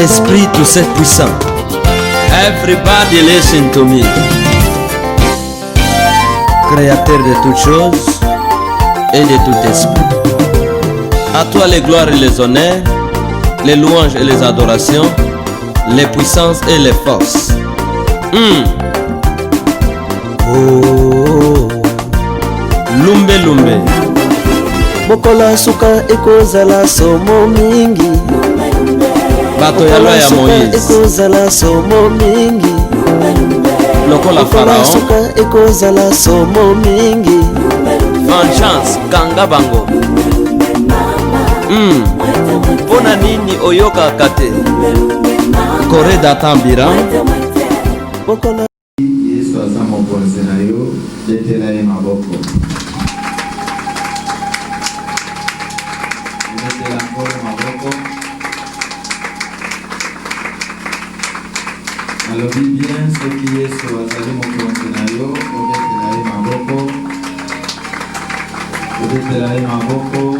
Esprit tout seul puissant. Everybody listen to me. Créateur de toutes choses et de tout esprit. À toi les gloires et les honneurs, les louanges et les adorations, les puissances et les forces. Oh, lumbe lumbe. Bokola suka ekozala somo mingi. Bato ya loi ya Moïse ekozala somo mingi. lokola Pharaon suka ekozala somo mingi. Vengeance kanga bango. Pona nini oyoka kate Kore datambira. Bokola Yesu aza mokonzi na yo, letela ye maboko. Letela nkolo maboko. Alobi bien soki Yesu azali mokonzi na yo, obetela ye maboko. Obetela ye maboko.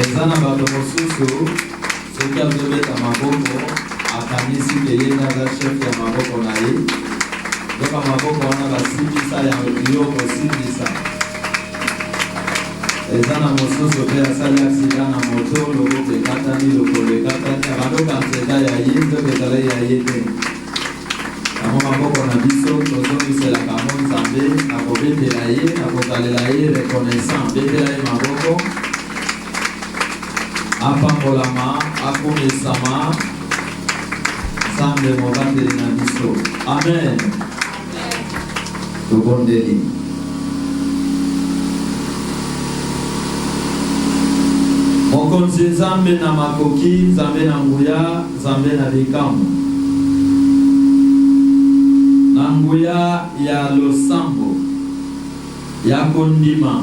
Eza na bato mosusu soki azobeta maboko akanisi ke ye aza chef ya maboko na ye, doka maboko wana basimbisa ya yo kosimbisa. Eza na mosusu mpe asali aksida na moto, loboko ekatani, lokolo ekatani, abandoka nzela ya ye nzoka ezala ya ye te. Yango maboko na biso tozongiselaka mo Nzambe akobetela ye, akozalela ye reconnaissant. Betela ye maboko, apambolama, akomesama, Nzambe mobateli na biso. Amen. Tobondeli. Mokonzi Nzambe na makoki, Nzambe na nguya, Nzambe na bikambo. Na nguya ya losambo, ya kondima,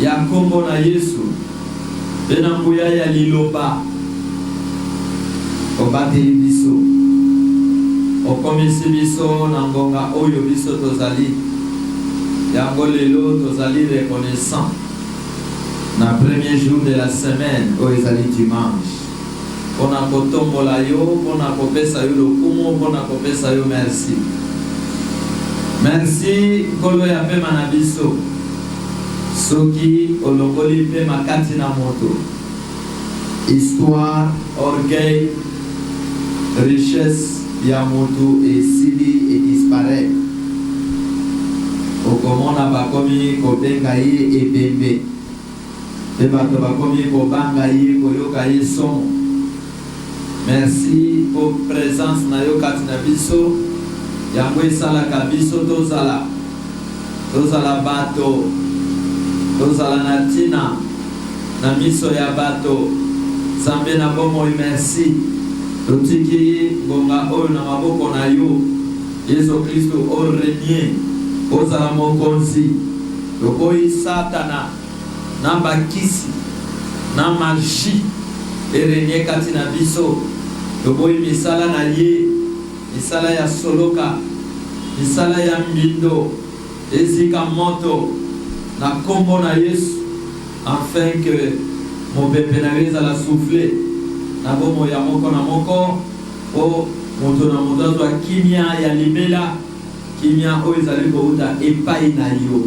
ya kombo na Yesu, bena nguya ya liloba, obateli biso, okomisi biso na ngonga oyo biso tozali, yango lelo tozali reconnaissant. Na premier jour de la semaine, oyo ezali dimanche, pona kotombola yo, pona kopesa yo lokumu, pona kopesa yo merci. Merci kolo ya pema na biso. Soki olongoli pema kati na moto. Histoire, orgueil, richesse ya moto esili et disparaît. Okomona bakomi kobenga ye ebembe. Te bato bakomi kobanga ye koyoka ye son. Merci pour présence na yo kati na biso. Yango esalaka biso tozala bato, tozala na tina na miso ya bato. Nzambe na bomoi merci. Totiki ngonga oyo na maboko na yo, Yesu Kristo o renie, ozala mokonzi. Tokoyi Satana na bakisi na magie erenie kati na biso. Tokoyi misala na ye, misala ya soloka, misala ya mbindo, ezika moto na kombo na Yesu, afin que mopepe na yo ezala souffle na bomo ya moko na moko, o moto na moto azwa kimia ya libela, kimia oyo ezali kouta epai na yo.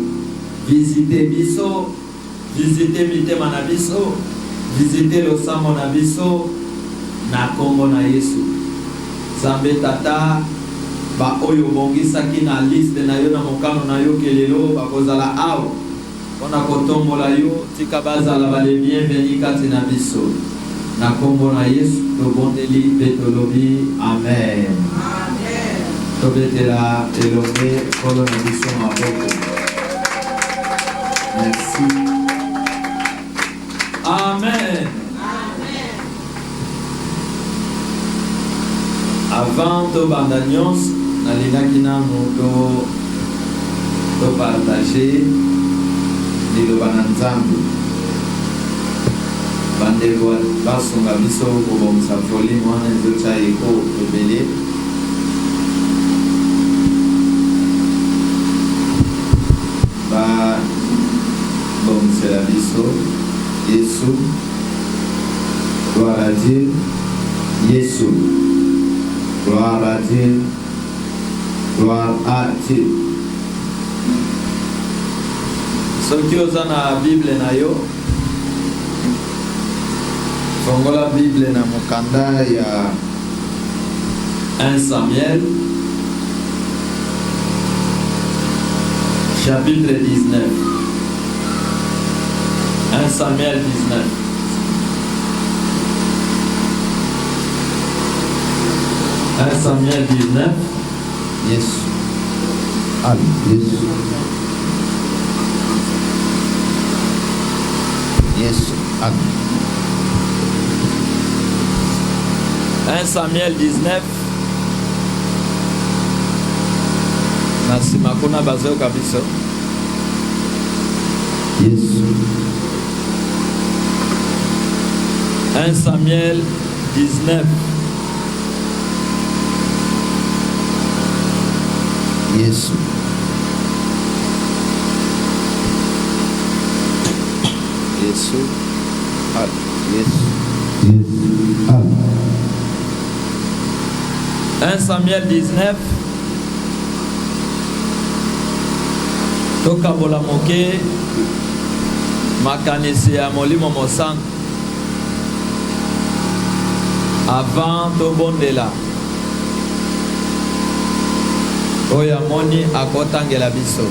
Visite biso, visite mitema na biso, visite losambo na biso na kombo na Yesu. Nzambe tata, ba oyo bongisaki na liste na yo na mokano na yo kelelo bakozala awa pona kotombola yo, tika bazala bale bienveni kati na biso. Na kombo na Yesu tobondeli pe tolobi amen. Amen. Tobetela elonge kolo na biso maboko. Merci. Amen. Amen. Avant to bandanyons, nalingaki nanu to partager liloba na Nzambe. Bandeko basunga biso kobomisa volume wana ezotya eko ebele. Bon, c'est la biso. Yesu. Gloire à Dieu. Yesu. Gloire à Dieu. Gloire à Dieu. Soki oza na Bible na yo, fongola Bible na mokanda ya 1 Samuel chapitre 19. 1 Samuel 19. 1 Samuel 19. Yes. Ah, yes. Yes. Ah. 1 Samuel 19. Nasima kuna bazo kabisa. Yes. 1 Samuel 19. Yes. Yes. Ah. Yes. Yes. Ah. 1 Samuel 19. Toka bola moke makanisi ya molimo mosantu avant tobondela oyo amoni akotangela biso.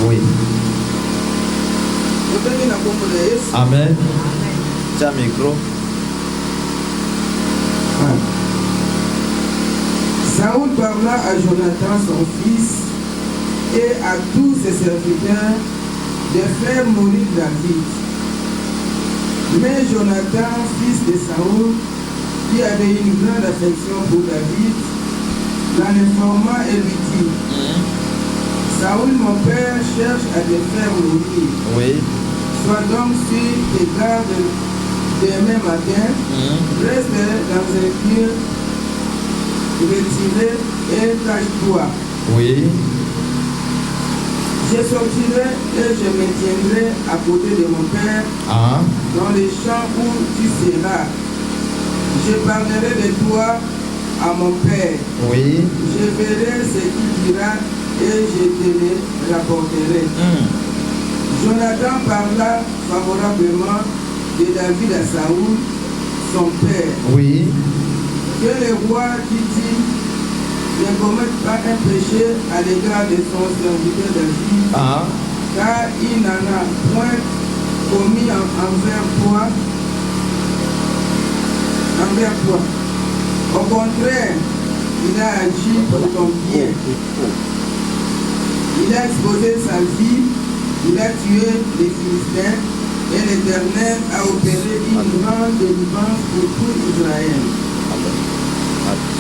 Oui. Amen. Tiens micro. Saoul parla à Jonathan son fils et à tous ses serviteurs de faire mourir David. Mais Jonathan, fils de Saoul, qui avait une grande affection pour David, l'en informa et lui dit: Saoul, mon père, cherche à te faire mourir. Oui. Sois donc sur tes gardes demain matin, reste dans un lieu retiré et cache-toi. Oui. Je sortirai et je me tiendrai à côté de mon père dans les champs où tu seras. Je parlerai de toi à mon père. Oui. Je verrai ce qu'il dira et je te le rapporterai. Jonathan parla favorablement de David à Saoul, son père. Oui. Que le roi dit ne commette pas un péché à l'égard de son serviteur David, car il n'en a point commis envers toi. Au contraire, il a agi pour ton bien. Il a exposé sa vie, il a tué les Philistins, et l'Éternel a opéré une grande délivrance pour tout Israël.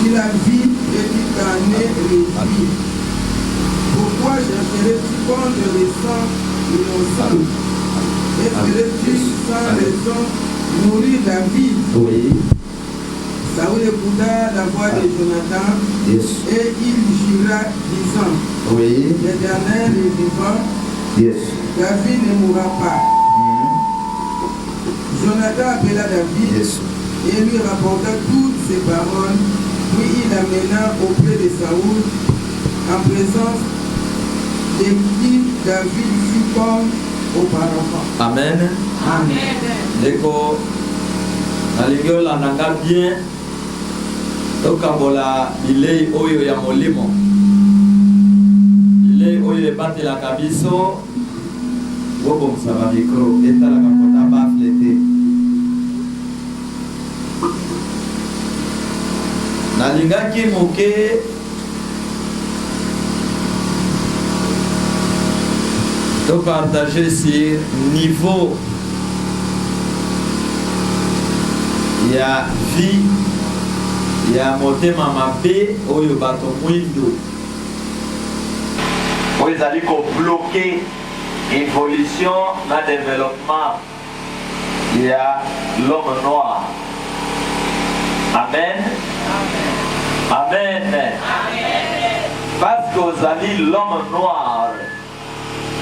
Si la vie et tu t'en es réduit, pourquoi chercherais-tu contre les sangs innocents et ferais-tu sans raison mourir David? Oui. Saoul écouta la voix de Jonathan et il jura disant: Oui. L'Éternel est vivant, David ne mourra pas. Jonathan appela David et lui rapporta toutes ses paroles, puis il l'amena auprès de Saoul en présence de qui David fut comme auparavant. Amen. Amen. Deko nalingi olandanga bien tokabola bilei oyo ya molimo, bilei oyo ebatelaka biso. Bobomisa ba micro etalaka kota baflete. Nalingaki moke to partager sur niveau ya vie ya motema mabe oyo bato mwindo oyo ezali kobloke évolution na développement ya l'homme noir. Amen. Amen. Amen. Parce parce que vous avez l'homme noir,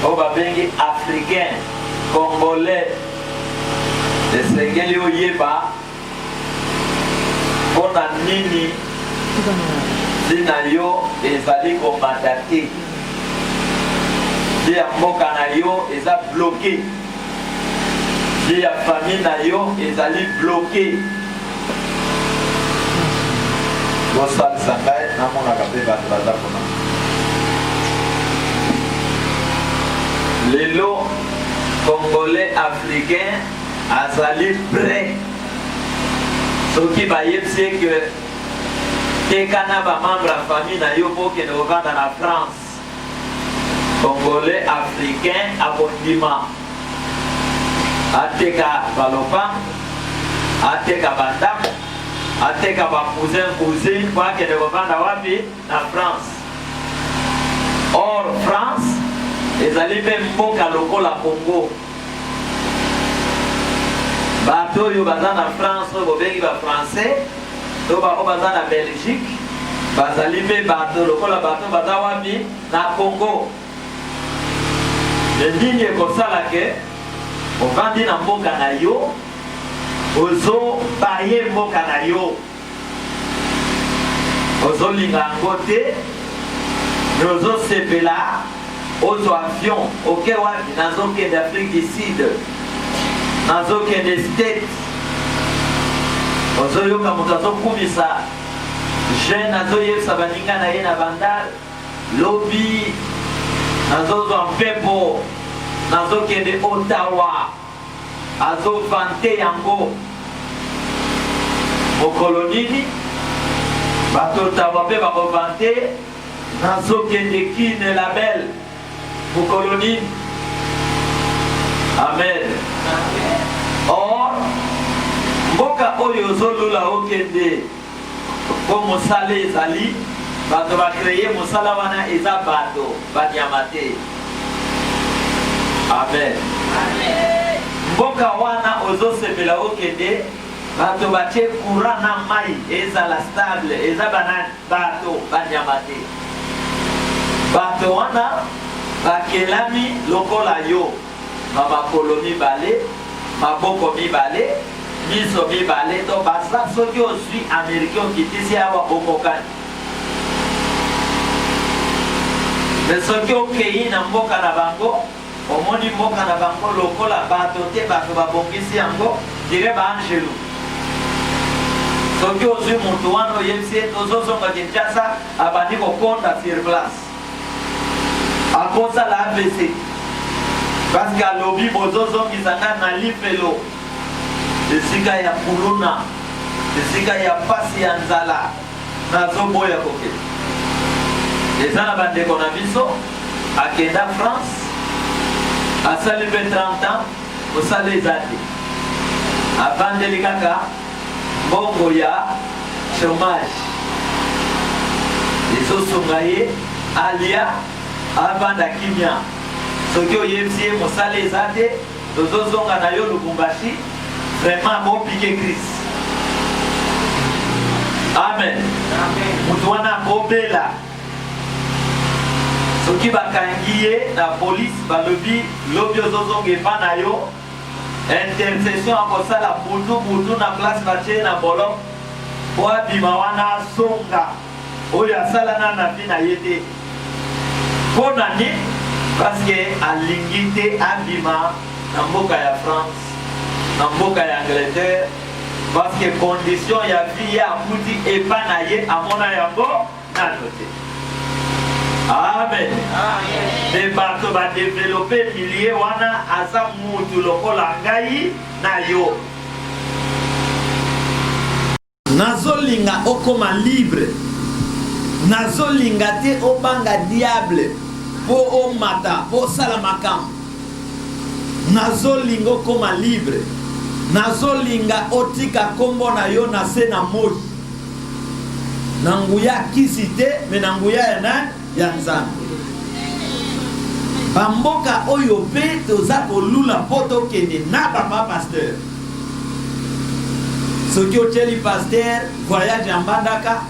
au babengi africain, congolais, les sengeli oyeba, on a nini, zinayo, ezali kombatati. Si ya mboka na yo, eza bloqué. Si ya famille na yo, ezali bloqué. Bosal sangai, namona kape batraza kona. Lelo, Congolais, Africain, azali prêt. Ce qui va y c'est que Tekana va membre de la famille na yo pour que nous vende dans la France. Congolais, Africain, abondima. Ateka balopa, ateka bandam, ateka ba cousin pour que nous vende wapi na France. Or France, les alliés mboka lokola Congo. Bato yo baza na France, bobengi ba français, to ba baza na Belgique, bazali pe bato lokola bato baza wapi na Congo. Le nini ekosala ke ovandi na mboka na yo, ozo baye mboka na yo, ozo linga ngote, ozo sepela, ozo avion, ok wapi nazo ke d'Afrique du Sud, nazo ke des States, ozo yoka moto azo kumisa, jeune azo yebisa baninga na ye na bandal, lobby, nazo zo mpepo, nazo kende Ottawa, azo vante yango mokolonini, bato Ottawa pe bako vante, nazo kende kine label mokolonini. Amen. Or, mboka oyo zolula okende ko mosala ezali, bato ba créer mosala wana eza bato banyamate. Amen. Amen. Mboka wana ozo sepela okende bato batie courant na mai ezala stable eza banani bato banyamate. Bato wana bakelami lokola yo makolo mibale, maboko mibale, miso mibale, to basa soki osui américain okitisi awa okokani. Mais soki okei na mboka na bango, omoni mboka na bango lokola bato te bato babongisi yango, dire ba angelu. Soki osui mutu wana oyebisi tozozonga Kinshasa abandi kokonda sur place. Akosa la AVC. Parce que alobi bozozongisa na lifelo. Esika ya kuluna, esika ya pasi ya nzala, nazoboya koke. Eza na bandeko na biso, akenda France, asali pe 30 ans, osala ezate. Avandeli kaka, mbongo ya chômage. Ezosunga ye, alia, avanda kimia. Soki oyebisi mosala ezate, tozozonga na yo Lubumbashi, vraiment bon piqué Christ. Amen. Mutu wana bobela. Soki bakangi ye na police balobi lobi ozozonga epa na yo, intercession akosala butu na place batie na bolok po abima wana songa oyo asala na vie na ye te. Mpo na nini? Parce que alingi te abima na mboka ya France, na mboka ya Angleterre, parce que condition ya vie ya akuti epa na ye amona yango nano te. Amen. De bato ba développer milliers wana aza mutu lokola ngai na yo. Nazolinga okoma libre, nazolinga te obanga diable po omata po sala makambo. Nazolinga okoma libre, nazolinga otika kombo na yo na se na moji. Nanguya kisite me nanguya ya nani? Ya Nzambe. Bamboka oyo pe toza kolula poto kende na papa pasteur. Soki oteli pasteur voyage en Mbandaka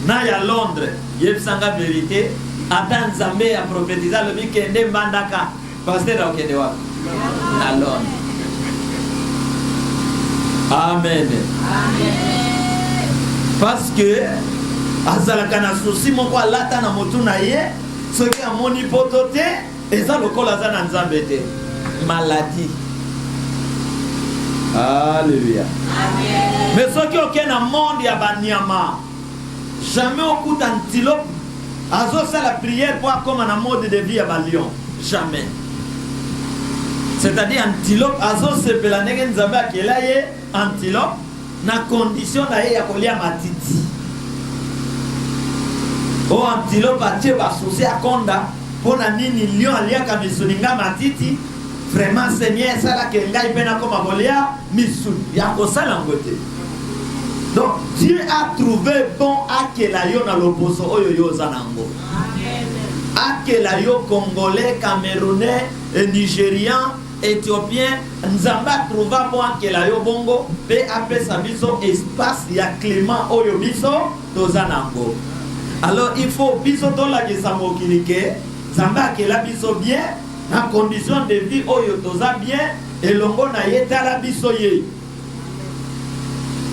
na ya Londres, yebisanga vérité, ata nzambe ya prophétiser le kende mbandaka pasteur okende wa na lone. Amen. Parce que azalaka na souci moko alata na motu na ye soki amoni poto te eza lokola aza na nzambe te. Maladie. Alléluia. Amen. Mais soki oke na monde ya banyama jamais okuta antilope azosa la prière pour comme na mode de vie ya balion. Jamais. C'est-à-dire antilope azosepela ndenge nzambe akela ye antilope na condition na ye ya kolia matiti. O antilope atie basouci akonda pona nini lion aliaka misuninga matiti. Vraiment Seigneur ça là que ngai pena comme abolia misu ya kosala ngote. Donc Dieu a trouvé bon akela yo na loposo oyo yo zanango. Amen. Akela yo congolais, camerounais, nigérian, éthiopien, nzamba trouva bon akela yo bongo pe apesa biso espace ya clément oyo biso tozanango. Alors il faut biso to la kesamokilike, nzamba akela biso bien. En condition de vie oyo toza bien et longo na yetala biso ye.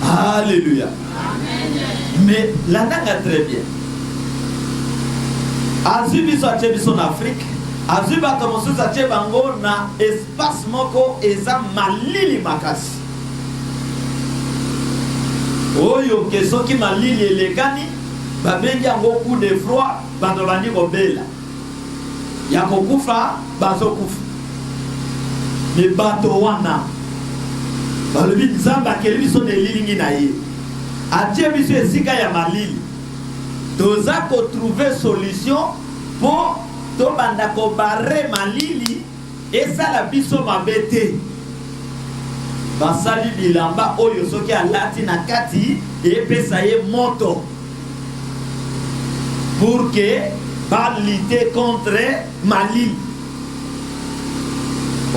Alléluia. Amen. Mais la nanga très bien. Azu biso atie biso en Afrique, azu bato mosusu atie bango na espace moko eza malili makasi. Oyo ke soki malili elekani babengi yango coup de froid bato bandi kobela. Ya kokufa bazo kufa. Me bato wana balobi nzamba akeli biso na elilingi na ye atie biso esika ya malili toza kotrouve solution po tobanda kobare malili esala biso mabe te. Basali bilamba oyo soki alati na kati epesa ye moto pour que va lutter contre Mali.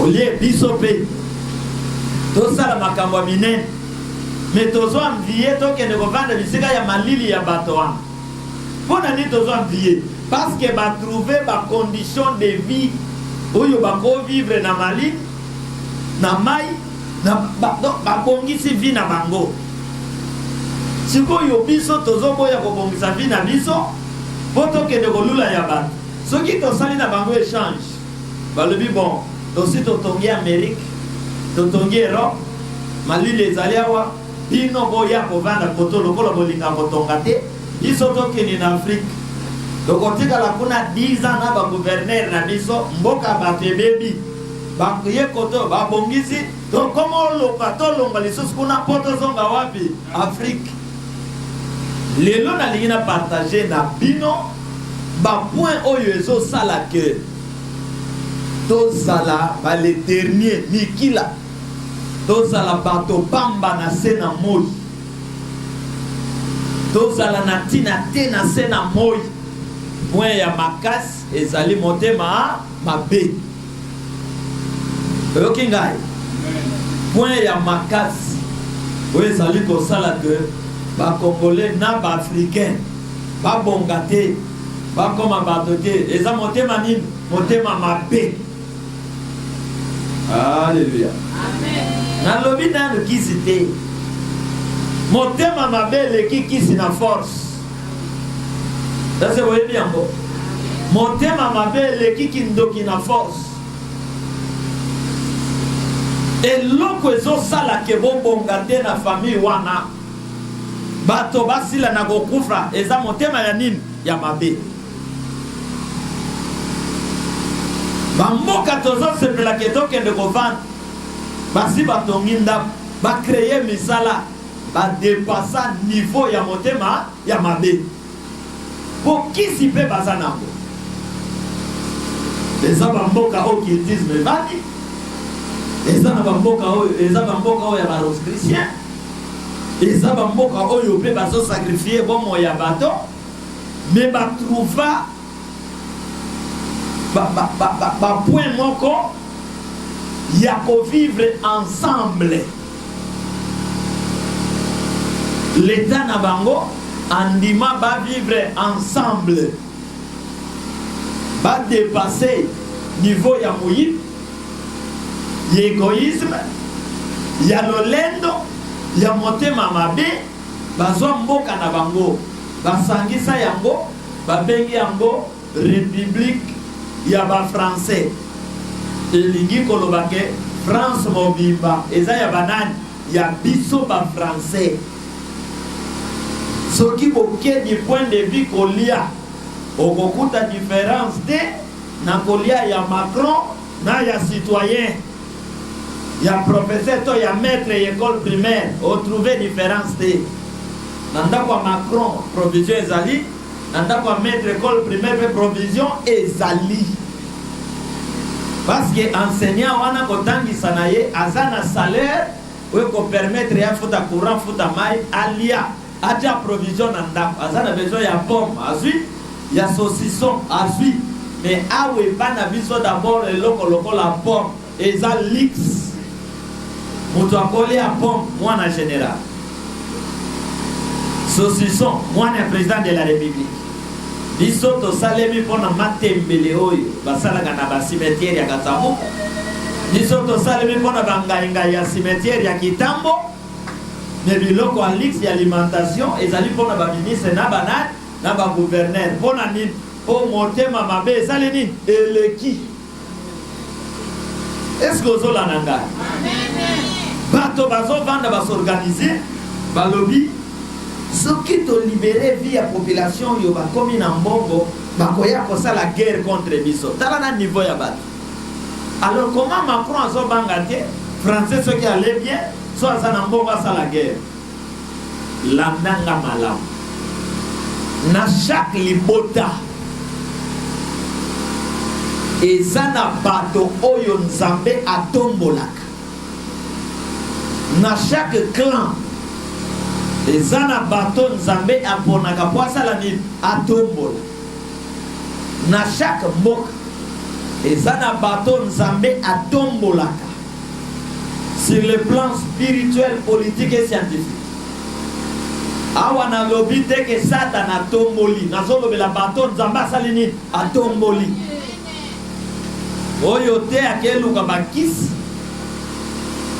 Au lieu bisope, tout ça la makambo mine, mais tous ont envié donc que ne revendre bisika ya Malili ya batoa. Pour nani tous ont envié parce que va trouver ba condition de vie où yo ba ko vivre na Mali, na mai, na ba bongisi vie na bango. Siko yo biso tozo boya ko bongisa vie na biso. Poto ke de kolula ya bat. Soki to sali na bango échange. Balobi bon, to si to tongi Amérique, to tongi Europe, Mali les aliawa, bino boya ko vanda poto lokola bolinga botonga te, biso to ke ni na Afrique. To kotika la kuna 10 ans na ba gouverneur na biso, mboka ba baby. Ba ye koto ba bongisi, to komo lo pato longa lisos kuna poto zonga wapi? Afrique. Lelo na lingina partager na bino ba point oyo ezo sala que to sala ba le dernier mikila to sala bato pamba na sena moi to sala na tina te na sena moi point ya makas ezali motema mabe okingai point ya makas oyo ezali ko sala que ba congolais na ba africain ba bongate ba koma batote eza motema nini motema mabe. Alléluia. Amen. Na lobi na kizite motema mabe le kisi na force. Ça c'est voyez bien bon. Motema mabe le kiki ndoki na force. Et loko ezo sala ke bo bongate na famille wana. Bato basila na gokufa eza motema ya nini ya mabe. Bamboka tozo sepela ketoke de govan basi batongi ndako ba créer misala ba dépasser niveau ya motema ya mabe. Pour qui si pe bazanango eza bamboka occultisme bani eza na bamboka oyo ya ba rosichristien. Eza bamboka oyo pe bazo sacrifier bomo ya bato mais ba trouva ba point moko ya ko vivre ensemble. L'état na bango andima ba vivre ensemble. va dépasser niveau ya moyib, ya égoïsme, ya lolendo, ya motema mabe, bazwa mboka na bango, basangisa yango, babengi yango République ya ba français. Elingi kolobake France mobimba, eza ya banani, ya biso ba français. Ce qui boke du point de vue kolia, okokuta différence de na kolia ya Macron na ya citoyen, ya professeur to ya maître école primaire, o trouver différence de nanda kwa Macron provision ezali, nanda kwa maître école primaire provision ezali. Parce que enseignant wana kotangisa na ye azana salaire we ko permettre ya futa courant futa mai alia atia provision nanda azana besoin ya pomme azui ya saucisson azui mais awe bana biso d'abord le loko la pomme eza lix mutu akoli ya pomme mwana général saucisson mwana président de la République. Biso to salemi pona matembele oyo basalaka na basimetiere ya Katamuka. Biso to salemi pona bangainga ya cimetière ya Kitambo. Mais biloko en lix ya alimentation ezali pona ba ministre na banane na ba gouverneur pona nini o motema mabe ezali nini eleki. Est-ce que ozola nanga? Bato bazo vanda basorganiser balobi ce qui te libéré via population yo ba komi na mbongo bakoya kosa la guerre contre biso tala na niveau ya bato. Alors comment Macron azo bangate français ceux qui allaient bien soit ça na mbongo sa la guerre la nanga malam na chaque libota ezana bato oyo nzambe atombolaka na chaque clan ezana bato nzambe aponaka po asala nini atombola na chaque mboka ezana bato nzambe atombolaka sur le plan spirituel, politique et scientifique. Awa na lobi te ke satan atomboli nazolobela bato nzambe asali nini atomboli oyo te akeluka bakisi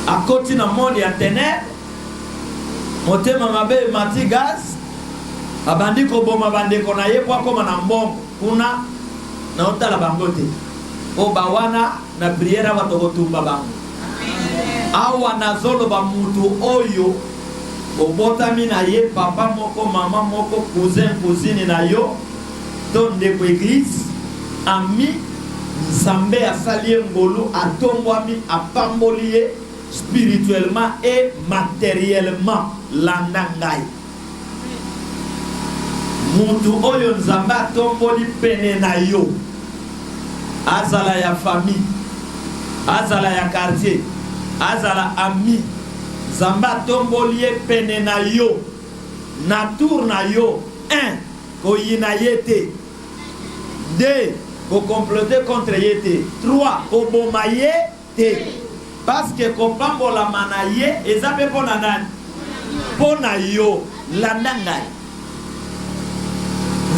akoti na monde ya ténèbres motema mabe mati gaz abandi koboma bandeko na ye po akoma na mbongo kuna na otala bango te o bawana na priere bato kotumba bango awa nazoloba mutu oyo obotami na ye papa moko mama moko cousin cousine na yo to ndeko église ami nzambe asali ye ngolu atombwami apamboli ye spirituellement et matériellement landa ngai mutu oyo nzambe atomboli pene na yo azala ya famille azala ya quartier azala ami nzambe atomboli ye pene na yo na tour na yo 1 koyina ye te 2 kokomplote contre ye te 3 koboma ye te parce que kopambola mana ye eza pe pona nani pona yo landa ngai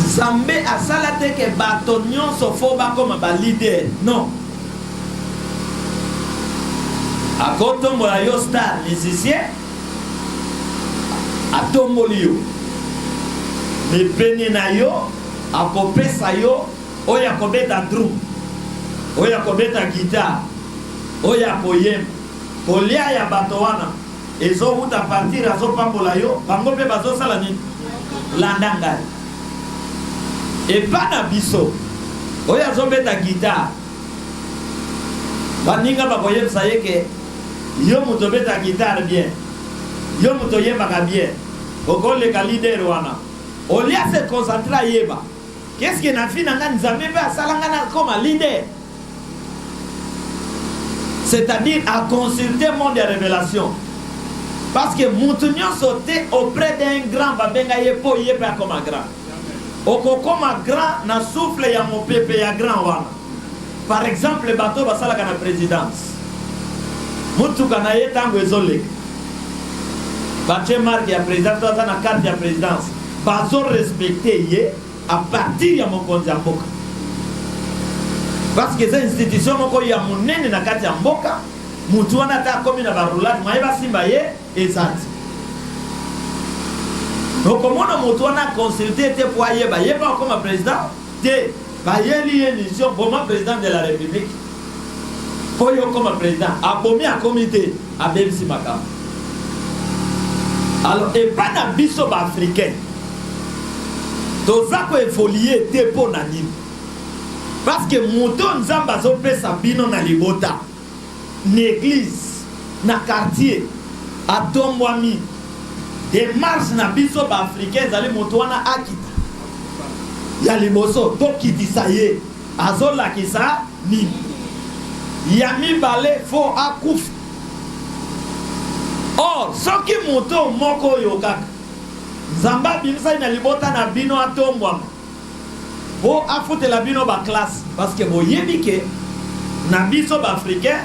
nzambe asala te ke bato nyonso fo bakoma ba leader non akotombola yo star musicien atomboli yo me pene na yo akopesa yo oyo akobeta drum oyo akobeta guitare oyo akoyemba kolia ya bato wana ezowuta partir azopambola yo bango mpe bazosala nini landa ngai epa na biso oyo azobeta guitare baninga bakoyebisa ye ke yo moto obeta guitare bien yo moto oyembaka bien okoleka leader wana olia se concentre ayeba qu'est-ce que na fi na nga nzambe mpe asala nga na koma leader c'est-à-dire à consulter le monde de révélation parce que moto nyonso te auprès d'un grand babenga ye po ye pe akoma grand okokoma grand na souffle ya mopepe ya grand wana par exemple bato basalaka na présidence mutuka na ye tango ezoleka batie marque ya présidence to aza na carte ya présidence bazo respecte ye à partir ya mokonzi ya mboka parce que c'est institution moko ya monene na kati ya mboka mutu wana ta komi na barulate maeba simba ye ezati donc comment mutu wana consulter te pour ayeba yeba comme président te ba yeli émission comme président de la république pour yo comme président abomi à comité a bebisi makam alors et pas na biso ba africain toza ko évoluer te pour na nini parce que moto nzamba zo pesa bino na libota l'église na quartier atombwami démarche na biso ba africain zali moto wana akita ya liboso to kitisa ye azola kisa ni ya mibale fo akufi or soki moto moko yo kaka nzamba bimisa na libota na bino atombwama bo afutela bino ba classe parce que boyebi ke na biso ba africain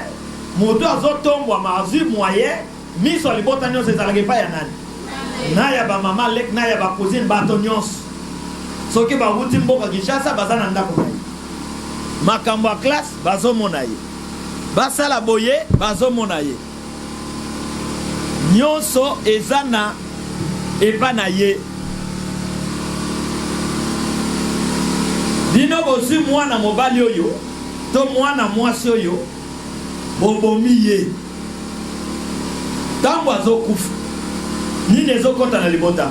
moto azotombwama azui moyen miso libota nyonso ezalaki pa ya nani na ya ba mama lek na ya ba cousine bato nyonso soki bawuti mboka Kinshasa baza na ndako makambo ya classe bazomona ye basala boye bazomona ye nyonso eza na epa na ye bino bozwi mwana mobali oyo to mwana mwasi oyo bobomi ye ntango azokufa nini ezokota na libota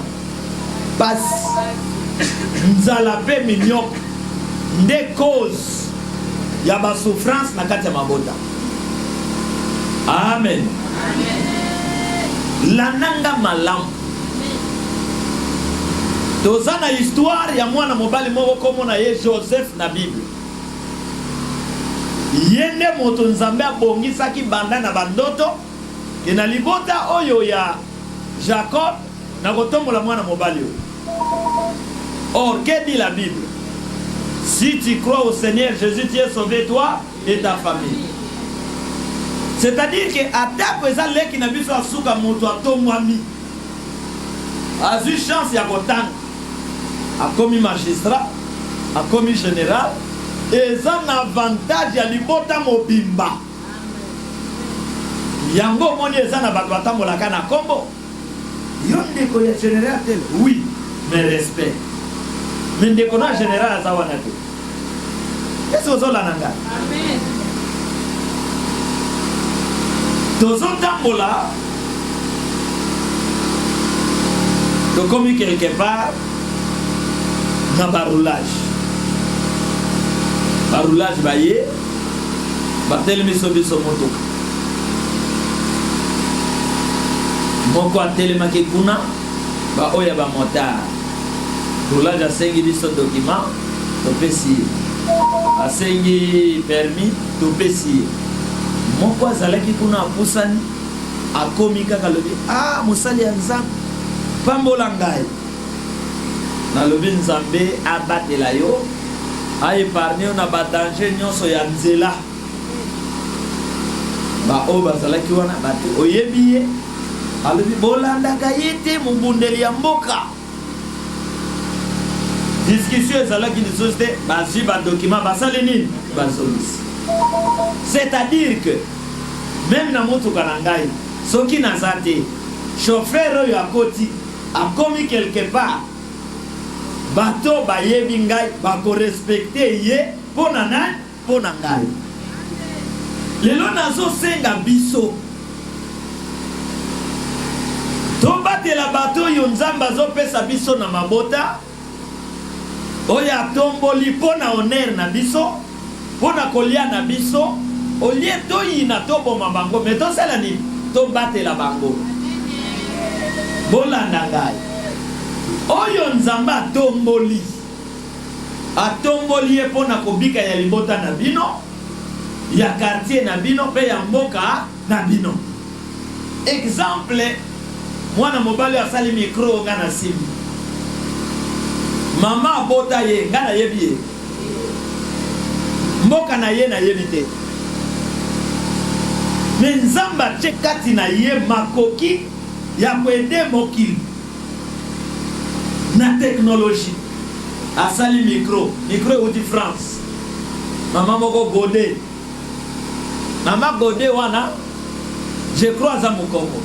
pasi nzala mpe minyoko nde cause ya basouffrance na kati ya mabota amen lananga malamu toza na histoire ya mwana mobali moko komona ye Joseph na Bible yende moto nzambe abongisaki banda na bandoto ke na libota oyo ya Jacob na kotombola mwana mobali oyo. Or, que dit la Bible? Si tu crois au Seigneur Jésus, tu es sauvé toi et ta famille. C'est-à-dire que ata pesa leki na biso asuka moto atomwami azu chance ya kotanga akomi magistrat akomi général eza na avantage ya libota mobimba yango moni eza na bato batambolaka na kombo yo ndeko ya général tel oui mais respect mais ndeko na général aza wana te esi ozolana ngai amen tozotambola tokomi quelque part na baroulage baye batelemi biso motoka moko atelemaki kuna baoya bamotard roulage asengi biso document topesi asengi permis topesi moko azalaki kuna apusani akomi kaka lobi mosali ya nzambe pambola ngai nalobi nzambe abatela yo aépargne yo na badanger nyonso ya nzela baoyo bazalaki wana bato oyebi ye alobi bolandaka ye te mobundeli ya mboka discussion ezalaki lisusu te bazwi badocument basali nini bazongisi. C'est-à-dire que même na motuka na ngai soki naza te chauffeur oyo akoti akomi quelque part bato bayebi ngai bakorespecte ye mpo na nani mpo na ngai lelo nazosenga biso tobatela bato oyo nzambe azopesa biso na mabota oyo atomboli mpo na honneur na biso pona kolia na biso olie toyina toboma bango me tosala nini tobatela bango bolanda ngai oyo nzambe atomboli ye pona kobika ya libota na bino ya quartier na bino mpe ya mboka na bino. Exemple mwana mobali asali micro nga na simu mama abota ye nga na yebi ye mboka na ye na yebi te me nzambe atie kati na ye makoki ya koede mokili na teknologie asali micro euti France Maman moko Godé. Maman Godé wana, je crois à mon Congo.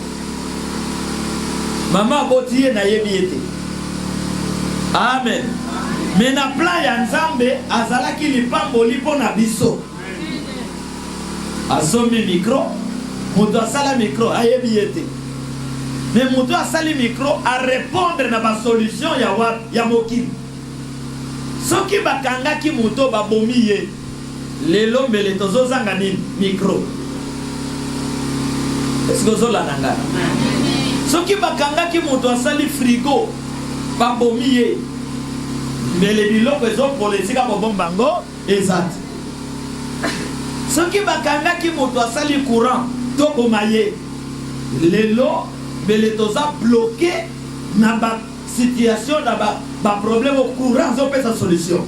Maman Botiye na yebiete. Amen. Mais na plan ya Nzambe azalaki lipamboli po na biso. Asomi micro, moto asala micro ayebiete. Mais moto asali micro a répondre na ba solution ya mokili. Soki bakangaki moto babomi ye. Lelo mbele tozozanga nini micro. Est-ce que zola nanga? Soki bakangaki moto asali frigo babomi ye. Mbele biloko ezo politika bobombango ezati. Soki bakangaki moto asali courant to bomaye. Lelo mbele toza bloqué na ba situation na ba problème au courant zo pesa solution.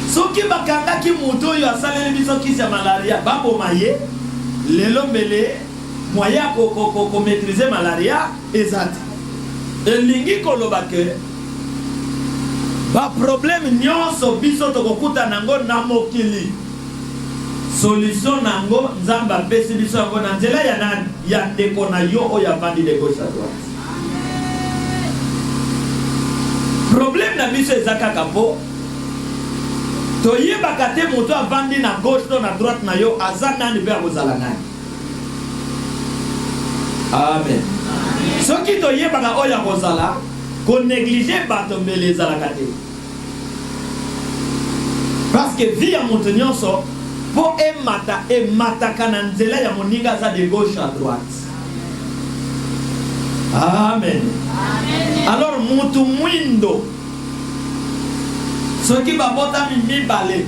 Soki bakangaki moto yo asaleli biso kisi ya malaria babomaye. Lelo mbele moyen ko maîtriser malaria ezati. Elingi koloba ke ba problème nyonso biso tokokuta nango na mokili. Solution nango Nzamba pesi biso yango na nzela ya nani? Ya ndeko na yo oyo avandi de gauche à droite. Problème na biso ezaka kapo toyebaka te moto avandi na gauche to na droite na yo aza nani pe akozala nani. Amen. Soki toyebaka oyo akozala ko négliger bato mbele ezalaka te. Parce que vie ya moto nyonso po emataka na nzela ya moninga aza de gauche à droite. Amen. Alors mutu mwindo soki babota mibale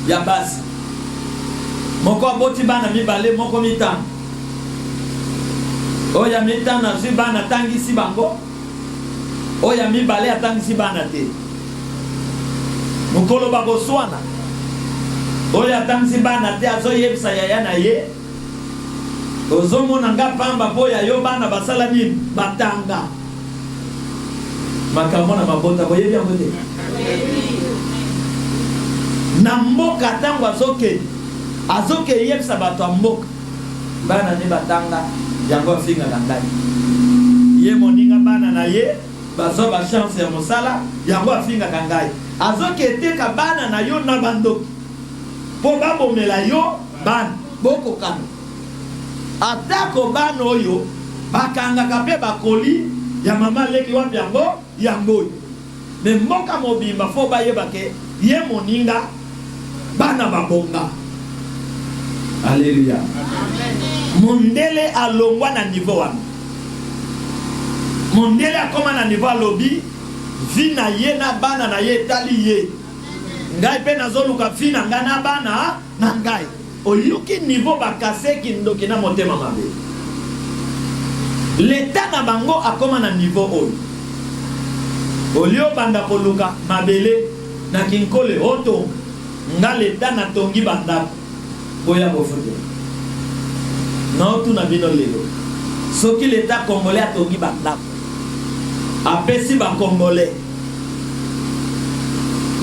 ya basi moko aboti bana mibale moko mitano oya mitano zwi bana tangisi bango oya mibale atangisi bana te mukolo bakoswana oya atangisi bana te azoyebisa yaya na ye ozomona nga pamba po ya yo bana basala nini batanga makambo na mabota boyebi yango te na mboka tango azoke yebisa bato ya mboka bana ne batanga yango afinga na ngai ye moninga bana na ye bazo ba chance ya mosala yango afinga ka ngai azoke teka bana na yo na bandoki po babomela yo bana bokokana atako bana oyo bakangaka pe bakoli ya mama leki wapi yango me mboka mobimba fo bayeba ke ye moninga bana babonga. Alléluia. Mondele alongwa na niveau wana. Mondele akoma na niveau alobi vi na ye na bana na ye tali ye. Ngai pe nazoluka vi na nga na bana na ngai. Oyuki niveau bakase kindoki na motema mabe. L'état na bango akoma na niveau oyo. Olio banda koluka mabele na kinkole oto nga l'état na tongi banda boya bofude. Non tout na bino lelo. Soki l'état congolais a tongi banda. Apesi ba congolais.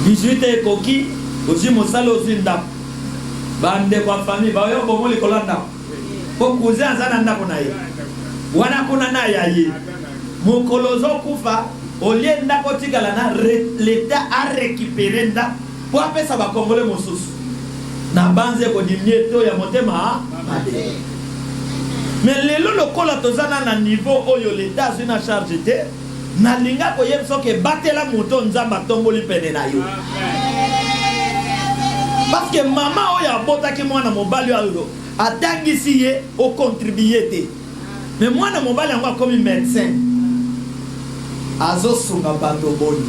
18 koki ozi mosalo ozinda. Bande kwa famille ba yo bomo likolanda. Po kuze azana ndako na ye. Wana kuna na ya ye. Mokolozo kufa olie ndako tigala na l'état a récupéré nda po apesa ba congolais mosusu. Na banze ko diminuer to ya motema mabe. Mais lelo lokola tozana na niveau oyo l'état zina charge te na linga ko yebso ke batela moto nzamba tomboli pene na yo. Parce que maman oyo abotaki mwana mobali oyo atangisi ye o contribuer te. Mais mwana mobali yango akomi médecin. Azo sunga bato boni.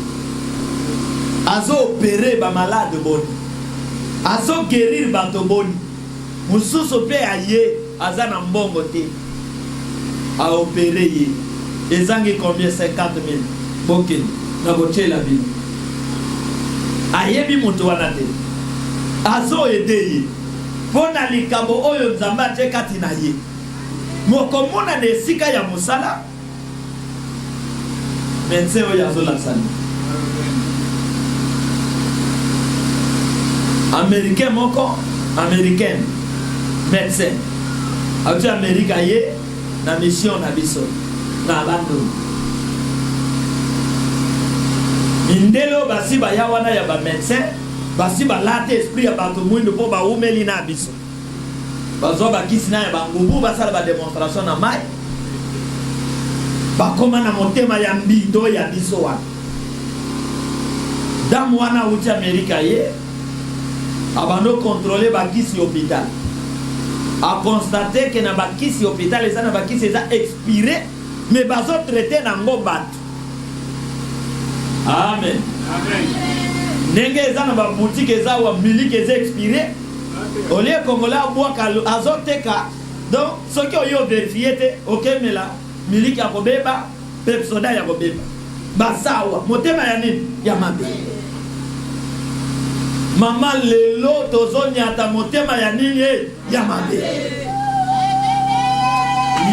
Azo opérer ba malade boni. Azo guérir bato boni. Mususu pe aye azana mbongo te. A opérer ye. Ezangi combien 50 000. Bokin na boche la vie. Ayebi mutu wana te. Azo ede ye. Pona likabo oyo nzamba te katina ye. Mokomona nesika ya musala. Mense oyo azo laksani. américain moko américaine médecin auti Amérique ye na mission na biso na London indelo basi ba ya wana ya ba médecin basi ba late esprit ya bato mwindo po ba umeli na biso bazo ba kisi na ya bangubu basala ba démonstration na mai bakoma na motema ya mbindo ya biso wana damu wana uti Amérique ye abando contrôler ba kisi hôpital a constaté que na ba kisi hôpital eza na ba kisi eza expiré mais bazo traiter na ngo bato. Amen. Amen. Nenge eza na ba boutique eza wa miliki eza expiré olie kongola boaka azoteka donc ce que yo vérifier te okemela miliki akobeba pepsoda ya kobeba basawa motema ya nini ya mabe. Mama lelo tozonyata motema ya nini ya mabe.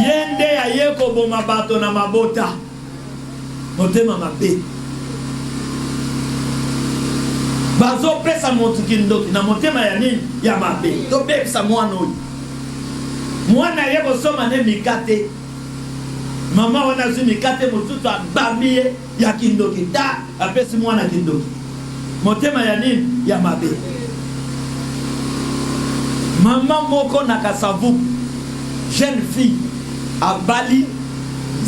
Yende ya yeko boma bato na mabota motema mabe. Bazo pesa motukindoki na motema ya nini ya mabe. To bepsa mwana oyi. Mwana yeko soma ne mikate. Mama wana zi mikate mututu abamie ya kindoki. Da apesi mwana kindoki. Motema ya nini ya mabe. Mama moko na kasavu jeune fille a Bali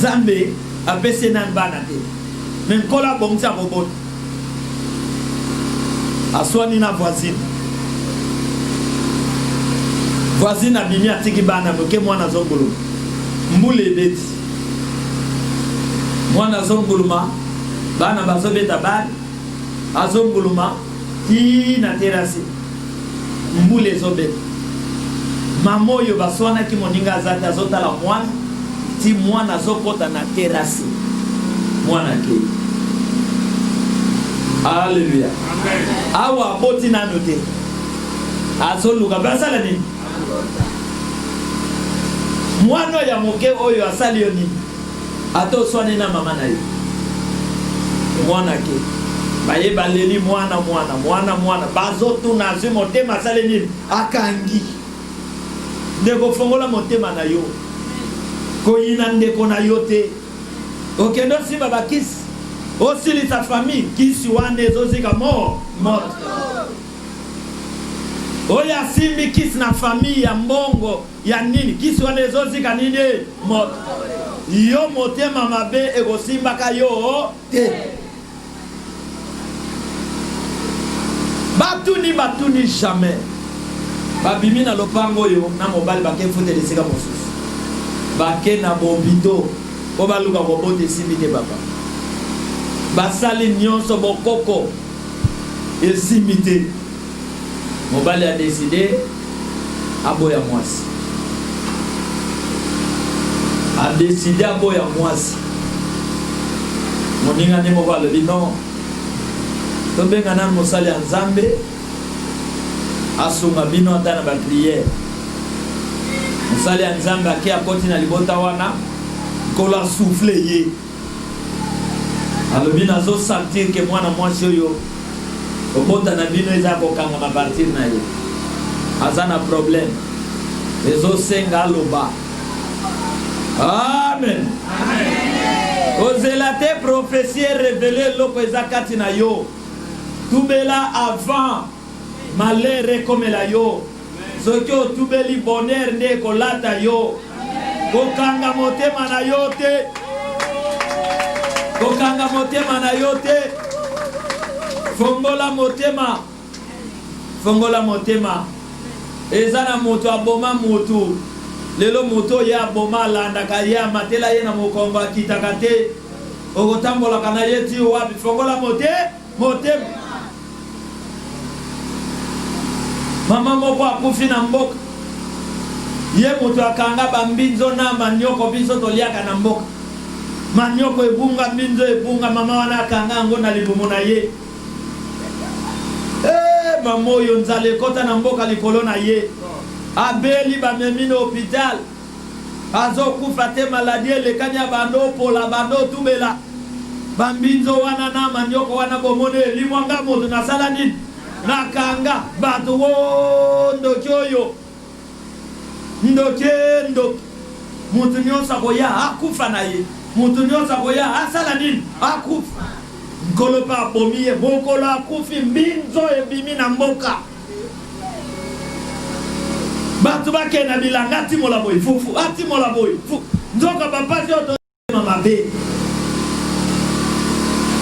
Zambe apesi nan banate. Menkola bongsa robot. Aswani na voisine. Voisine abimi atiki bana moke mwana zongulu. Mbule beti. Mwana zonguluma bana bazobeta bali. Azonguluma ki na terasi. Mbule zobeta. Mamoyo baswana ki moninga zati azota la mwana. Ti mwana zokota na terasi. Mwana ke. Alléluia. Amen. Awa boti na note. Azoluka basala ni. Mwana ya moke oyo asali yoni. Ato swane na mama na yo. Mwana ke. Baye baleli mwana. Bazotu na zi motema sale ni akangi. Ndeko fongola motema na yo. Koyina ndeko na yote. Okendo si baba kisi. Aussi ta famille qui soit des osika mort. Oya simbi kisi na famille ya mbongo ya nini qui soit des osika nini mort. Yo motema mabe ego simba ka yo te. Batuni jamais. Babimi na lopango yo na mobile bake fote de sika mosusu. Bake na bobito. Oba luka bobote simbi te baba. Basali nyonso bokoko esimité. Mobali a décidé aboya mwasi. A décidé aboya mwasi. Moninga ni mobali di non. Tobenga na mosali ya Nzambe asunga bino atana ba prière. Mosali ya Nzambe akia koti na libota wana kola souffler ye. Alors bien azo sentir que mwana mwasi oyo obota na bino eza kokanga mapartir na ye azana problème ezo senga loba. Amen. Ozela te prophétie révélée loko eza kati na yo tubela avant malheur comme la yo soki otubeli bonheur nde kolata yo kokanga motema na yo te. Kokanga motema na yote. Fongola motema. Ezana moto aboma moto. Lelo moto ya aboma landa kaya matela ye na mokongo akitakate. Ogotambola kana yeti wapi fongola motema. Mama moko akufi na mboka. Ye moto akanga bambinzo na manyoko biso toliaka na mboka. Manyoko ebunga minzo ebunga mama wana kanga ngo na libumu na ye. Mamoyo nzale kota na mboka likolo na ye. Abeli bamemi na hôpital. Azo kufa te maladie le kanya bando pola bando tubela. Bambinzo wana na manyoko wana bomone limwanga moto na sala nini. nakanga bato ndoki oyo ndoki mutu nyonso akoya akufa na ye mutu nyonso akoya asala nini akufa nkolo mpe abomi ye mokolo akufi mbinzo ebimi na mboka bato bakende na bilanga atimola boye fufu atimola boye nzoka bapasi oyo tozema mabe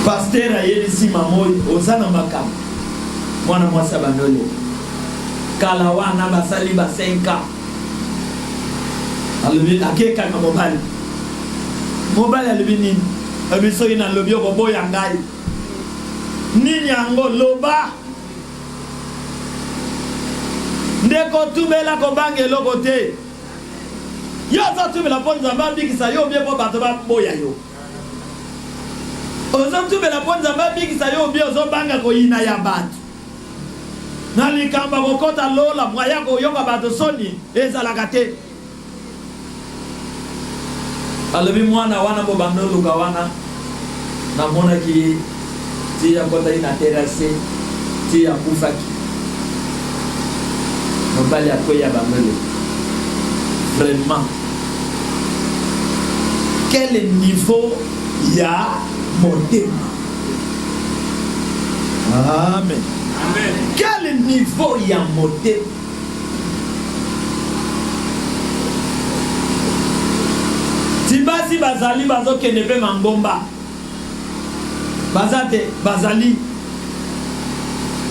paster ayebisi mamoi oza na makambo mwana mwasi abandoli kala wana basali ba 5 ans alobi akekaka mobali alobi nini alobi soki na lobi okoboya ngai nini yango loba ndeko tumela kobanga eloko te yo ozotumela mpo nzambe abikisa yo obie mpo bato baboya yo ozotumela mpo nzambe abikisa yo obie ozobanga koyina ya bato na likambo kokota lola mwaya koyoka bato soni ezalaka te alobi mwana wana mpo bandoluka wana namonaki ti akotaki na terase ti akufaki mobali akweya bamelo vraiment quel niveau ya motema amen quel niveau ya motema tibasi bazali bazokende mpe mangomba bazate bazali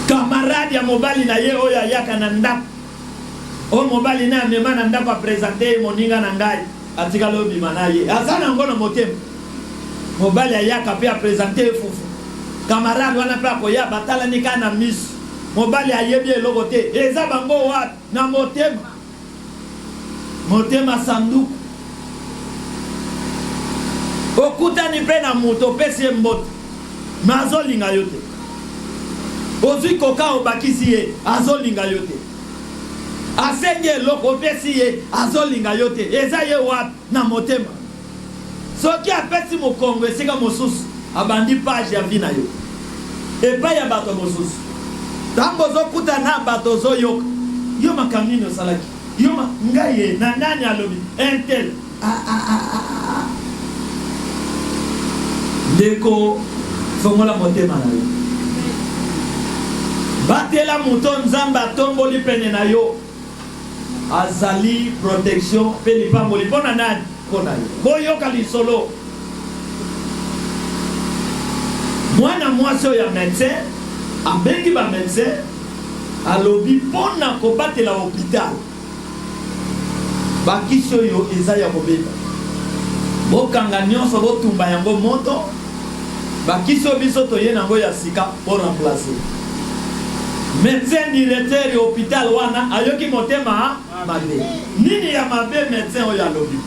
camarade ya mobali na ye oyo ayaka na ndako oyo mobali na amema na ndako apresente moninga na ngai atikala obima na ye aza nango na motema mobali ayaka mpe apresente efufu camarade wana mpe akoya batalani kaka na miso mobali ayebi eloko te eza bango wapi na motema sanduku okutani mpe na moto opesi ye mbote ma azolinga yo te ozwi koka obakisi ye azolinga yo te asengi eloko opesi ye azolinga yo te eza ye wapi na motema soki apesi mokongo esika mosusu abandi page ya vi na yo epai ya bato mosusu ntango ozokuta na bato ozoyoka yo makambo nini osalaki yo ngai ye na nani alobi intel ndeko fongola motema na yo batela moto nzambe atomboli pene na yo azali protection mpe lipamboli mpo na nani mpo na yo boyoka lisolo mwana mwasi oyo ya médecin abengi bamédecin alobi mpo na kobatela hôpital bakisi oyo eza ya kobeta bokanga nyonso botumba yango moto bakisi oyo biso toye nango ya sika po remplacer médecin directeur ya hôpital wana ayoki motema mabe nini ya mabe médecin oyo alobi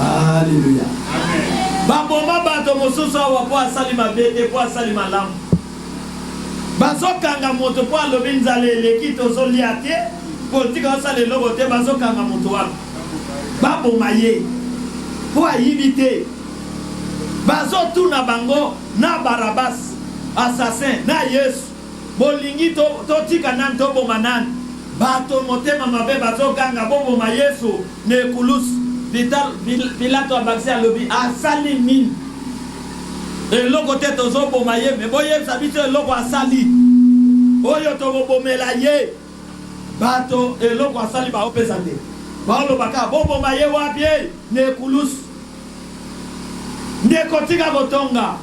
alleluya baboma bato mosusu awa po asali mabe te po asali malamu bazokanga moto po alobi nzala eleki tozolia te politika osala eloko te bazokanga moto wana baboma ye po ayibi te bazotuna bango na Barabas assassin na Yesu bolingi totika nani toboma nani bato motema mabe bazokanga boboma Yesu ne ekulusu Pilato abakisi alobi asali nini eloko te tozoboma ye me boyebisa biso eloko asali oyo tobomela ye bato eloko asali baopesa te baolobaka boboma ye wapi ne ekulusu ndeko tika kotonga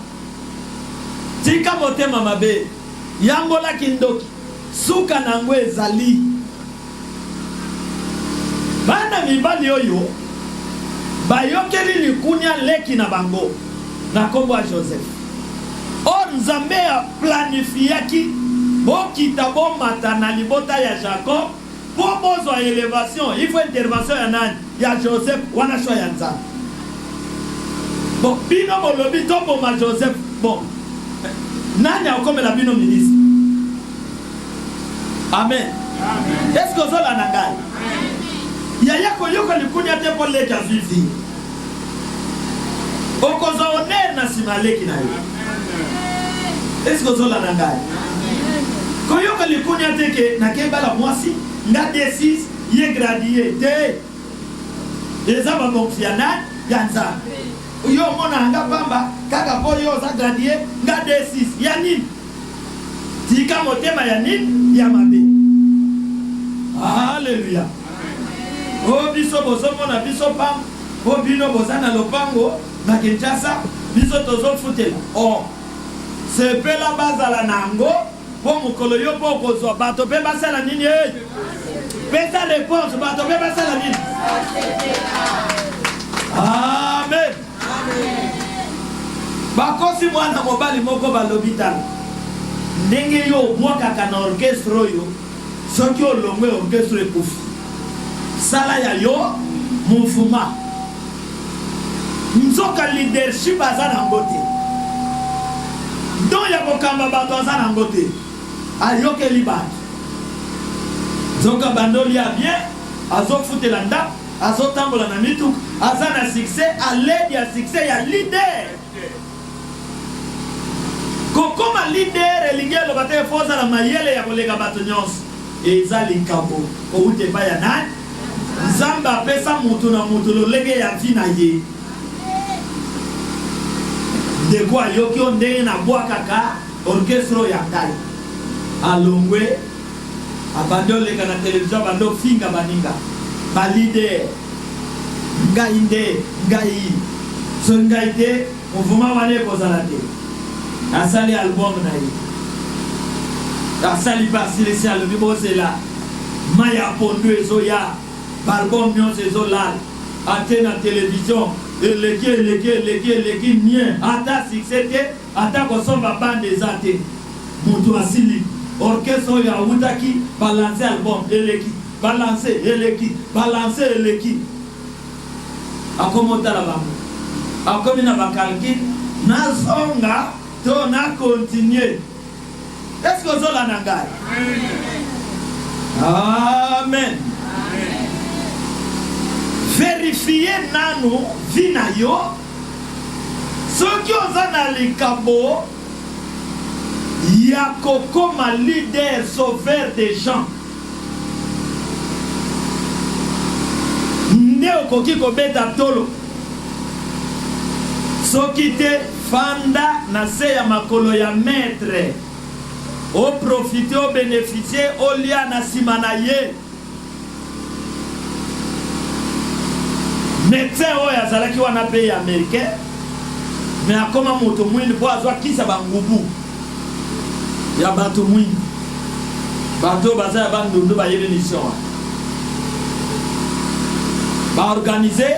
tika motema mabe yangola kindoki suka nango ezali bana mibali oyo bayokeli likunya leki na bango na kombo ya Joseph or nzambe ya planifiaki bokita bomata na libota ya Jacob po bozwa elevation il faut intervention ya nani ya Joseph wana shwa ya nzambe bon bino bolobi toboma Joseph bon nani akomela bino ministre amen est-ce que ozola na ngai yaya koyoka likunya te po leki ya vivi okoza honneur na nsima leki na yo est-ce que ozola na ngai te ke na ke bala mwasi nga D6 ye gradué te eza ba bonfiana yanza yo mona nga pamba kaka po yo za gradué nga D6 ya nini tika motema ya nini ya mabe. Alléluia. O biso bozo mona biso pam o bino bozana lopango na Kinshasa biso tozo futela oh c'est pe la bazala nango po mukolo yo po kozwa bato pe basala nini pesa réponse bato pe basala nini. Amen. Bakosi mwana mobali moko balobitana ndenge yo mwakaka na orchestre oyo soki olongwe orchestre ekufi sala ya yo mufuma nzoka leadership aza nango te don ya kokamba bato aza nango te ayokeli bato nzoka bandoli ya bien azofutela ndako azotambola na mituka aza na succès aledi ya succès ya leader kokoma leader elingi eloba te efozala mayele ya koleka bato nyonso eza likambo outi epai ya nani nzambe apesa mutu na mutu lolenge ya vi na ye ndeko ayoki o ndenge na bwakaka orchestre ya ngai alongwe abandi oleka na televizio abandi ofinga baninga balider ngai nde ngai so ngai te mouvement wana ekozala te asali album na ye asali basilisi alobi bozela mai ya pondu ezoya baalbum nyonso ezolala ate na televizio eleki mien ata succès te ata kosomba bande eza te mutu asili orchestre oyo awutaki balanse album eleki balanse eleki balanse eleki akomotala bango akomi na bakalki nazonga to na continue. Est-ce que vous avez un gars? Amen. Vérifiez nanu vinayo. Ceux qui ont un alikabo, yako comme leader sauveur des gens. Neo koki ko beta tolo. Soki te fanda na se ya makolo ya maître. O profiter, o bénéficier, o lia na simanaye. Médecin oyo azalaki wana pays américain, mais akoma moto mwini po azwa kisa bangubu ya bato mwini. Bato baza ya bandundu ba yebe mission. Ba organiser,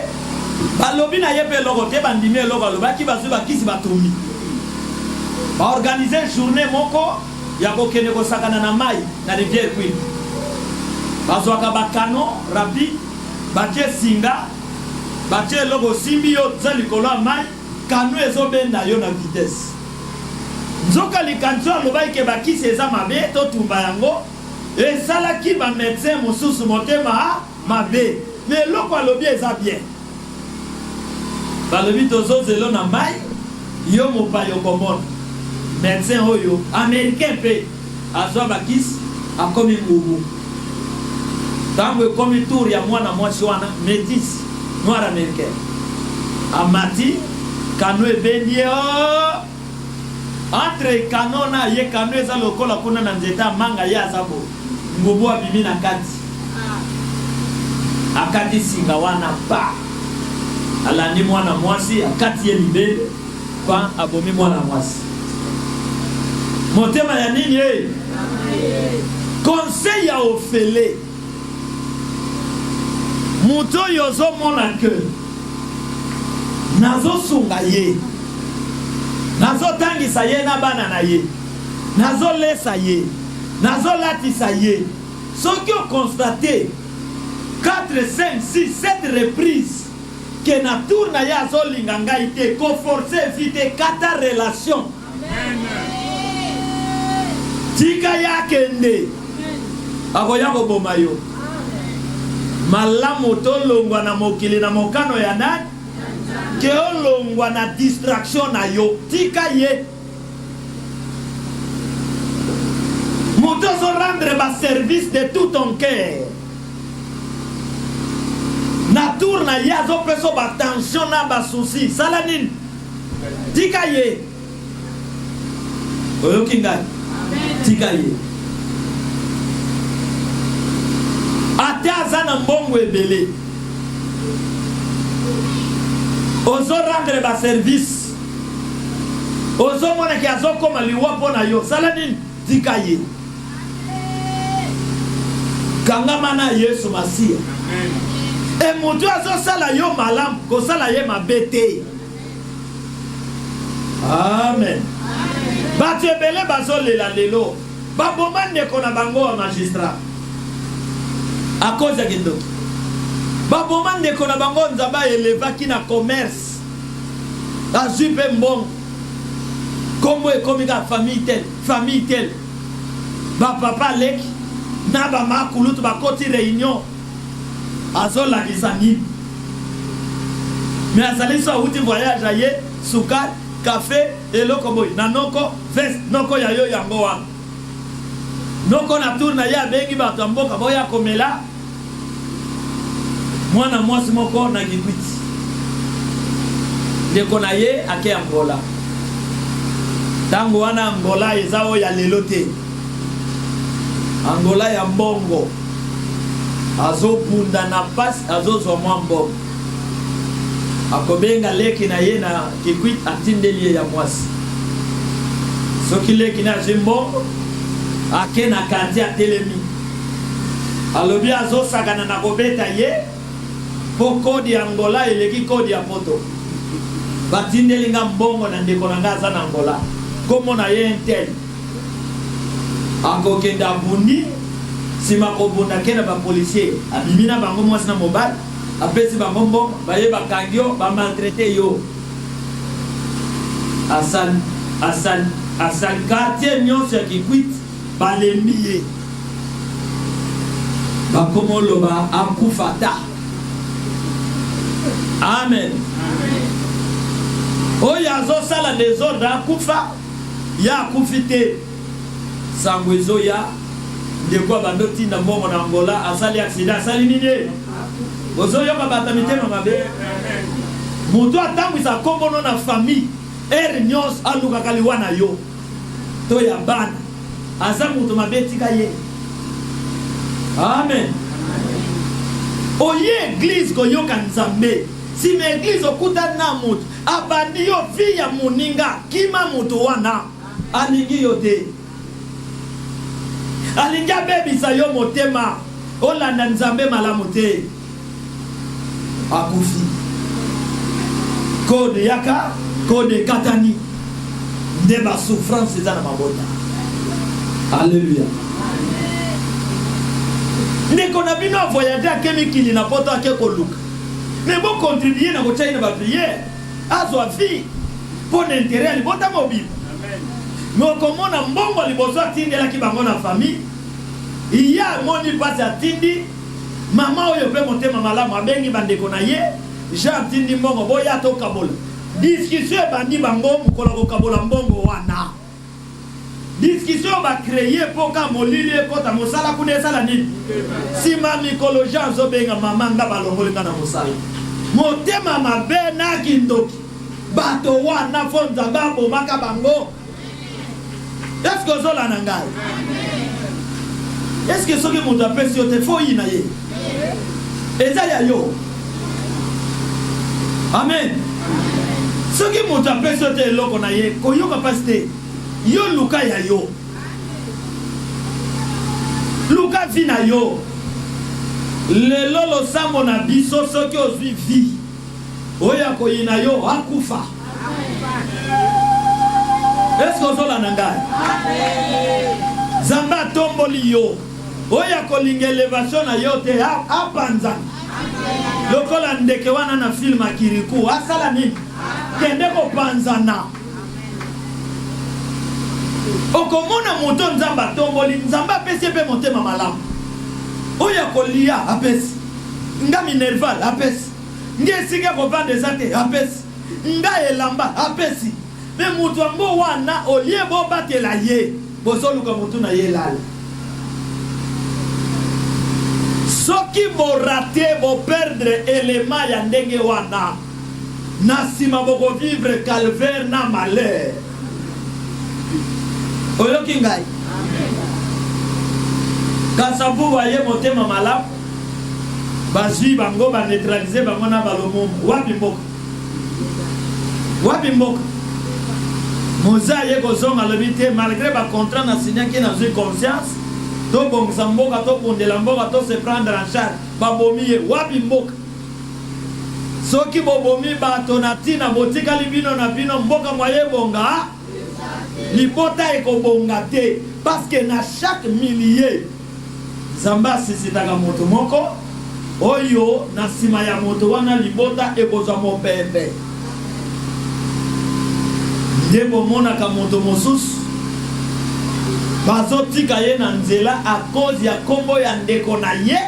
ba lobi na yebe logo te bandimi logo lobaki bazu ba kisi batumi. Ba organiser journée moko ya kokene kosakana na mai na rivière Queen. Bazwaka bakano rapide, batie singa, batie logo simbi yo za likolo mai, kano ezobenda yo na vitesse. Nzoka likanzo alobai ke bakisi eza mabe to tumba yango, esalaki ba médecin mosusu motema mabe. Mais loko alobi eza bien. Balobi tozo zelo na mai, yo mopa yo komona. Médecin oyo américain pe azwa bakisi akomi ngubu tango ekomi tour ya mwana mwasi wana métis noir américain amati kano ebendi entre kano na ye kano eza lokola kuna na nzeta manga ye azabo ngubu abimi na kati akati singa wana pa alandi mwana mwasi akati ye libele pa abomi mwana mwasi. Motema ya nini conseil ya ofele muto yozo mona ke nazo sunga ye nazo tangisa ye na bana na ye nazo lesa ye nazo latisa ye soki o constate 4, 5, 6, 7 reprises ke na tour na ye azolinga ngai te ko forcer vite kata relation. Tika yake nde akoya koboma yo malamu tolongwa na mokili na mokano ya nani ke olongwa na distraction na yo tika ye moto zo rendre ba service de tout ton cœur. Na tour na ye azopeso ba tension na ba souci. Sala nini? Tika ye. Oyoki ngai. Tika ye. Ate aza na mbongo ebele. Ozo rendre ba service. Ozo mona ki azo koma liwa pona yo. Sala nini? Tika ye. Kangama na Yesu Masia. E mutu azo sala yo malam, ko sala ye mabete. Amen. Batu ebele bazo lela lelo. Baboma ndeko na bango wa magistrat. A cause ya kindoki. Baboma ndeko na bango nzamba elevaki na commerce. Azui pe mbongo. Kombo ekomika famille tel. Ba papa leki. Na ba makulutu ba koti réunion. Azola kisani. Mais azali so uti voyage aye, sukat, café, eloko boy. Na noko, vest, noko ya yo yango wana. Noko na tour na ya bengi bato mboka boya komela. Mwana mwasi moko na Kikwiti. Ndeko na ye ake Angola. Tango wana Angola ezao ya lelote. Angola ya mbongo. Azo bunda na pasi azo zomwa mbongo. Akobenga leki na ye na Kikwit atindeli ya mwasi. Soki leki na jimbongo ake na kanti ya telemi. Alobi azo sakana na kobeta ye po kodi ya Angola eleki kodi ya poto. Batindeli nga mbongo na ndeko na ngaza na Angola. Komo na ye intel. Ako kenda bundi sima ko bunda kena ba policier abimina bango mwasi na mobile apesi bango mbongo baye bakangio ba maltraiter yo asal quartier nyonso ya Kikwit balembiye bakomolo ba akufata. Amen. Oya zo sala désordre akufa ya akufite sangwezo ya ndeko bandoti na mbongo na Angola asali accident asali nini ozo yo babata mitema mabe mutu atambwisa kombono na famille nyos aluka kaliwana yo to ya bana asa mutu mabe tika ye. Amen. Oye église ko yoka nzambe si me église okuta na mutu abandi yo vi ya muninga kima mutu wana aningi yo te alinga bebisa yo motema olanda nzambe malamu te akufi kode yaka kode katani ndeba souffrance za na mabota. Alléluia. Ndeko na bino voyager akemikili na poto ake koluka mais bon contribuer na kochaina ba prière azo afi pour l'intérêt libota mobile. Mais comme on mbongo liboso atindela ki bango na famille iya moni pasi atindi mama oyo pe motema malamu abengi bandeko na ye Jean tindi mbongo boya to kabola discussion bandi bango mukola ko kabola mbongo wana discussion ba créer poka molili ekota mosala kuna sala nini sima mikolo Jean zo benga mama nga balongole kana mosala motema mabe na kindoki bato wana fonza babo maka bango. Est-ce que zola na ngai? Est-ce que soki mutu apesi yo te fo yina ye? Eza ya yo. Amen. Soki mutu apesi yo te eloko na ye koyoka pasi te yo luka ya yo. Luka vi na yo. Lelo losambo na biso soki ozwi vi oya koyina yo akufa. Est-ce que zola na ngai? Zamba tomboli yo oya kolinga elevation na yo te apanza lokola ndeke wana na film akiriku asala nini kende ko panzana okomona moto nzamba tomboli nzamba pesi pe motema malamu oya kolia apesi nga minerval apesi ngesika ko vande zate apesi nga elamba apesi me mutu ambo wana olie bo batela ye bozoluka mutu na ye lala soki borate boperdre élément ya ndenge wana na nsima bokovivre calvaire na malheur. Oyoki ngai kasi mpo baye motema malamu bazwi bango baneutralize bango na balomomo. Wapi mboka? Wapi mboka? Moza ye kozonga lobi te malgré bacontrat na signaki nazwi conscience tobongisa mboka topondela mboka to se prendre en charge babomi ye. Wapi mboka? Soki bobomi bato na tina botikali bino na bino mboka mwaye bonga libota ekobonga te parce que na chaque millier Zamba sisitaka moto moko oyo na nsima ya moto wana libota ekozwa mopepe. Nde bomonaka moto mosusu bazotika ye na nzela a cause ya kombo ya ndeko na ye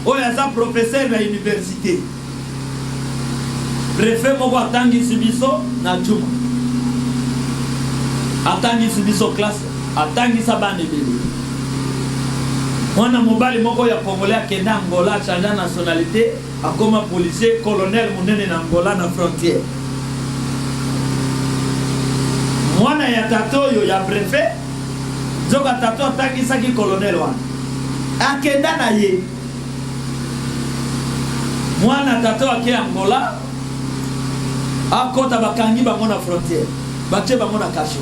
oyo aza professeur ya université. Préfet moko atangisi biso na juma, atangisi biso classe, atangisa bana ebele. Mwana mobali moko ya Congolais akenda Angola chanja nationalité akoma policier colonel munene na Angola na frontière. Mwana ya tato yo ya préfet zoka tato atangisa ki colonel wana akenda na ye. Mwana tato ake Angola akota bakangi bango na frontière bache bango na kasho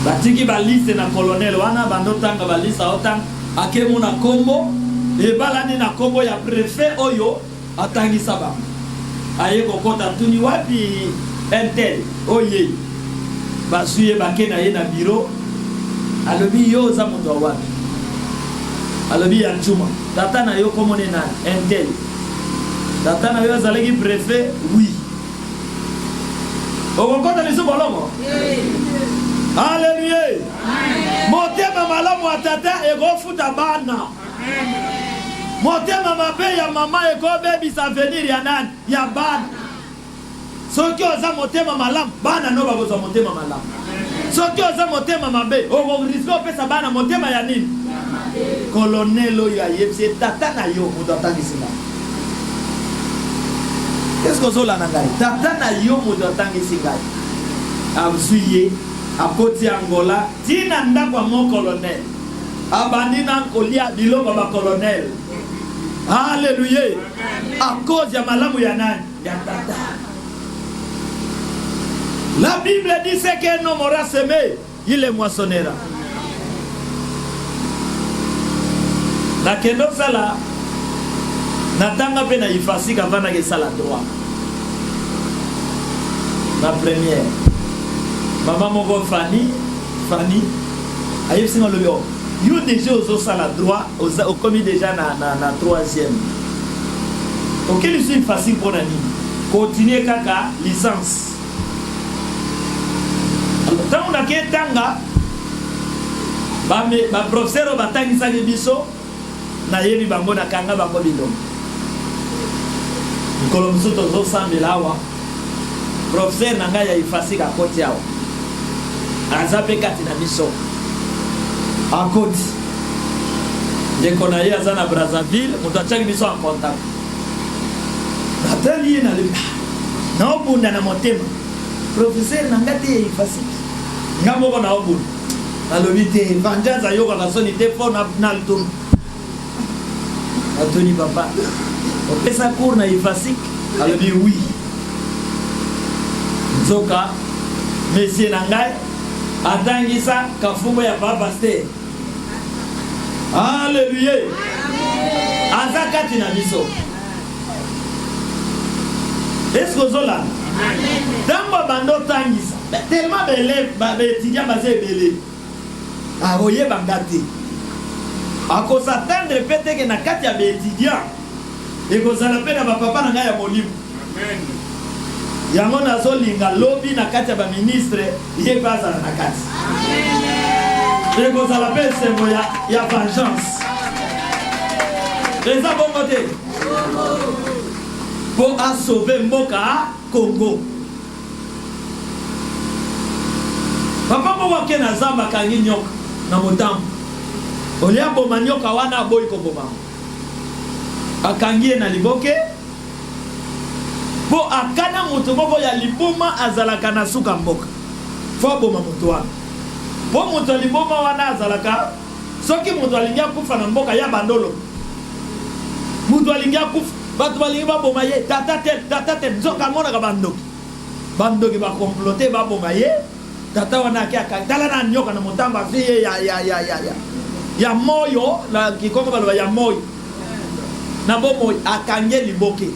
batiki baliste na colonel wana bandotanga balisa otanga akemu na kombo ebalani na kombo ya préfet oyo atangisa bango aye kokota tuni wapi entel oye basuye bakena ye na bureau alobi yo za mundo wapi alobi ya chuma tata na yo komone na entel tata na yo azalaki préfet oui okokota liso bolongo Alléluia. Motema malamu wa tata ekofuta bana. Motema mabe ya mama ekobebisa avenir ya nani ya bana. Soki oza motema malamu bana no bakozwa motema malamu. Soki oza motema mabe okorisko pesa bana motema ya nini? Colonel oyo ayebisi tata na yo moto atangisi ngai. Qu'est-ce que zola na ngai? Tata na yo moto atangisi ngai. Absuye akoti Angola tina ndakwa mo colonel abandi na kolia biloko ba colonel. Alléluia. A cause ya malamu ya nani? Ya tata. La Bible dit c'est qu'un homme aura semé, il est moissonnera. Na kendo sala natanga pe na ifasi kavana ke sala droit. La première maman moko Fanny ayebi singa lobi o yo déjà ozosala droit au commis déjà na troisième auquel je suis facile pour nani continuer kaka licence alors tant on a ke tanga ba professeur batangisa biso na yebi bango na kanga bango bilongo kolomso tozo sambela wa professeur nanga ya ifasi ka koti awa azape kati na biso akoti ndeko na ye aza na Brazzaville moto atiaki biso en contact natali ye na lebi naobunda na motema professeur nanga te ifasiki nga moko naobunda alobi te vengeance ayokaka soni te mpo na lutunu atoni papa opesa cour na ifasiki alobi oui nzoka monsieur na ngai atangisa kafumbo ya papa ste. Alléluia. Aza kati na biso. Est-ce que zola? Dambo bando tangisa tellement belé étudiant basé belé aroye bangati ako s'attendre peut-être que na kati ya étudiant et ko sala pe na papa na ngai ya molimo. Amen. Yango nazolinga lobi na kati ya ba ministre ye bazala na kati. Amen. Eko sala pe sembo ya vengeance. Eza bongo te. Pour a sauver mboka Congo. Papa moko ke na zamba kangi nyoka na motambo. olia boma nyoka wana boy ko boma akangie na liboke po akana mutu moko ya liboma azalaka na suka mboka fo boma mutu wana po mutu liboma wana azalaka soki mutu alingia kufa na mboka ya bandolo mutu alingia kufa batu balingi baboma ye tata te nzoka mona ka bandoki ba komplote baboma ye tata wana kia tala na nyoka na mutamba fiye ya moyo la kikongo baloba ya moyo na bomo akange liboke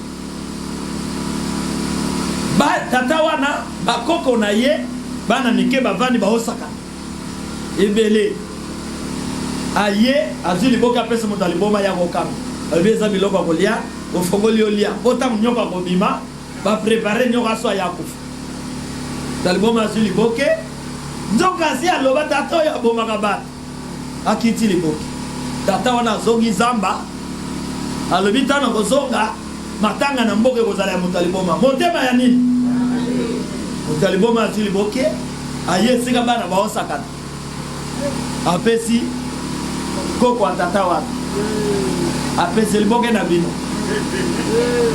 ba tata wana bakoko na ye bana nike bavandi baosaka ebele aye azwi liboke apesa moto aliboma ya kokama albeza biloko kolia ofongoli olia bota nyoka kobima ba préparer nyoka so ya kufa taliboma azwi liboke nzoka si aloba tata ya boma kabata akiti liboke tata wana zongi zamba alobi tana kozonga matanga na mboke kozala ya mutaliboma motema ya nini mutaliboma azwi liboke aye sika bana baosakana apesi koko atata wana apesi liboke na bino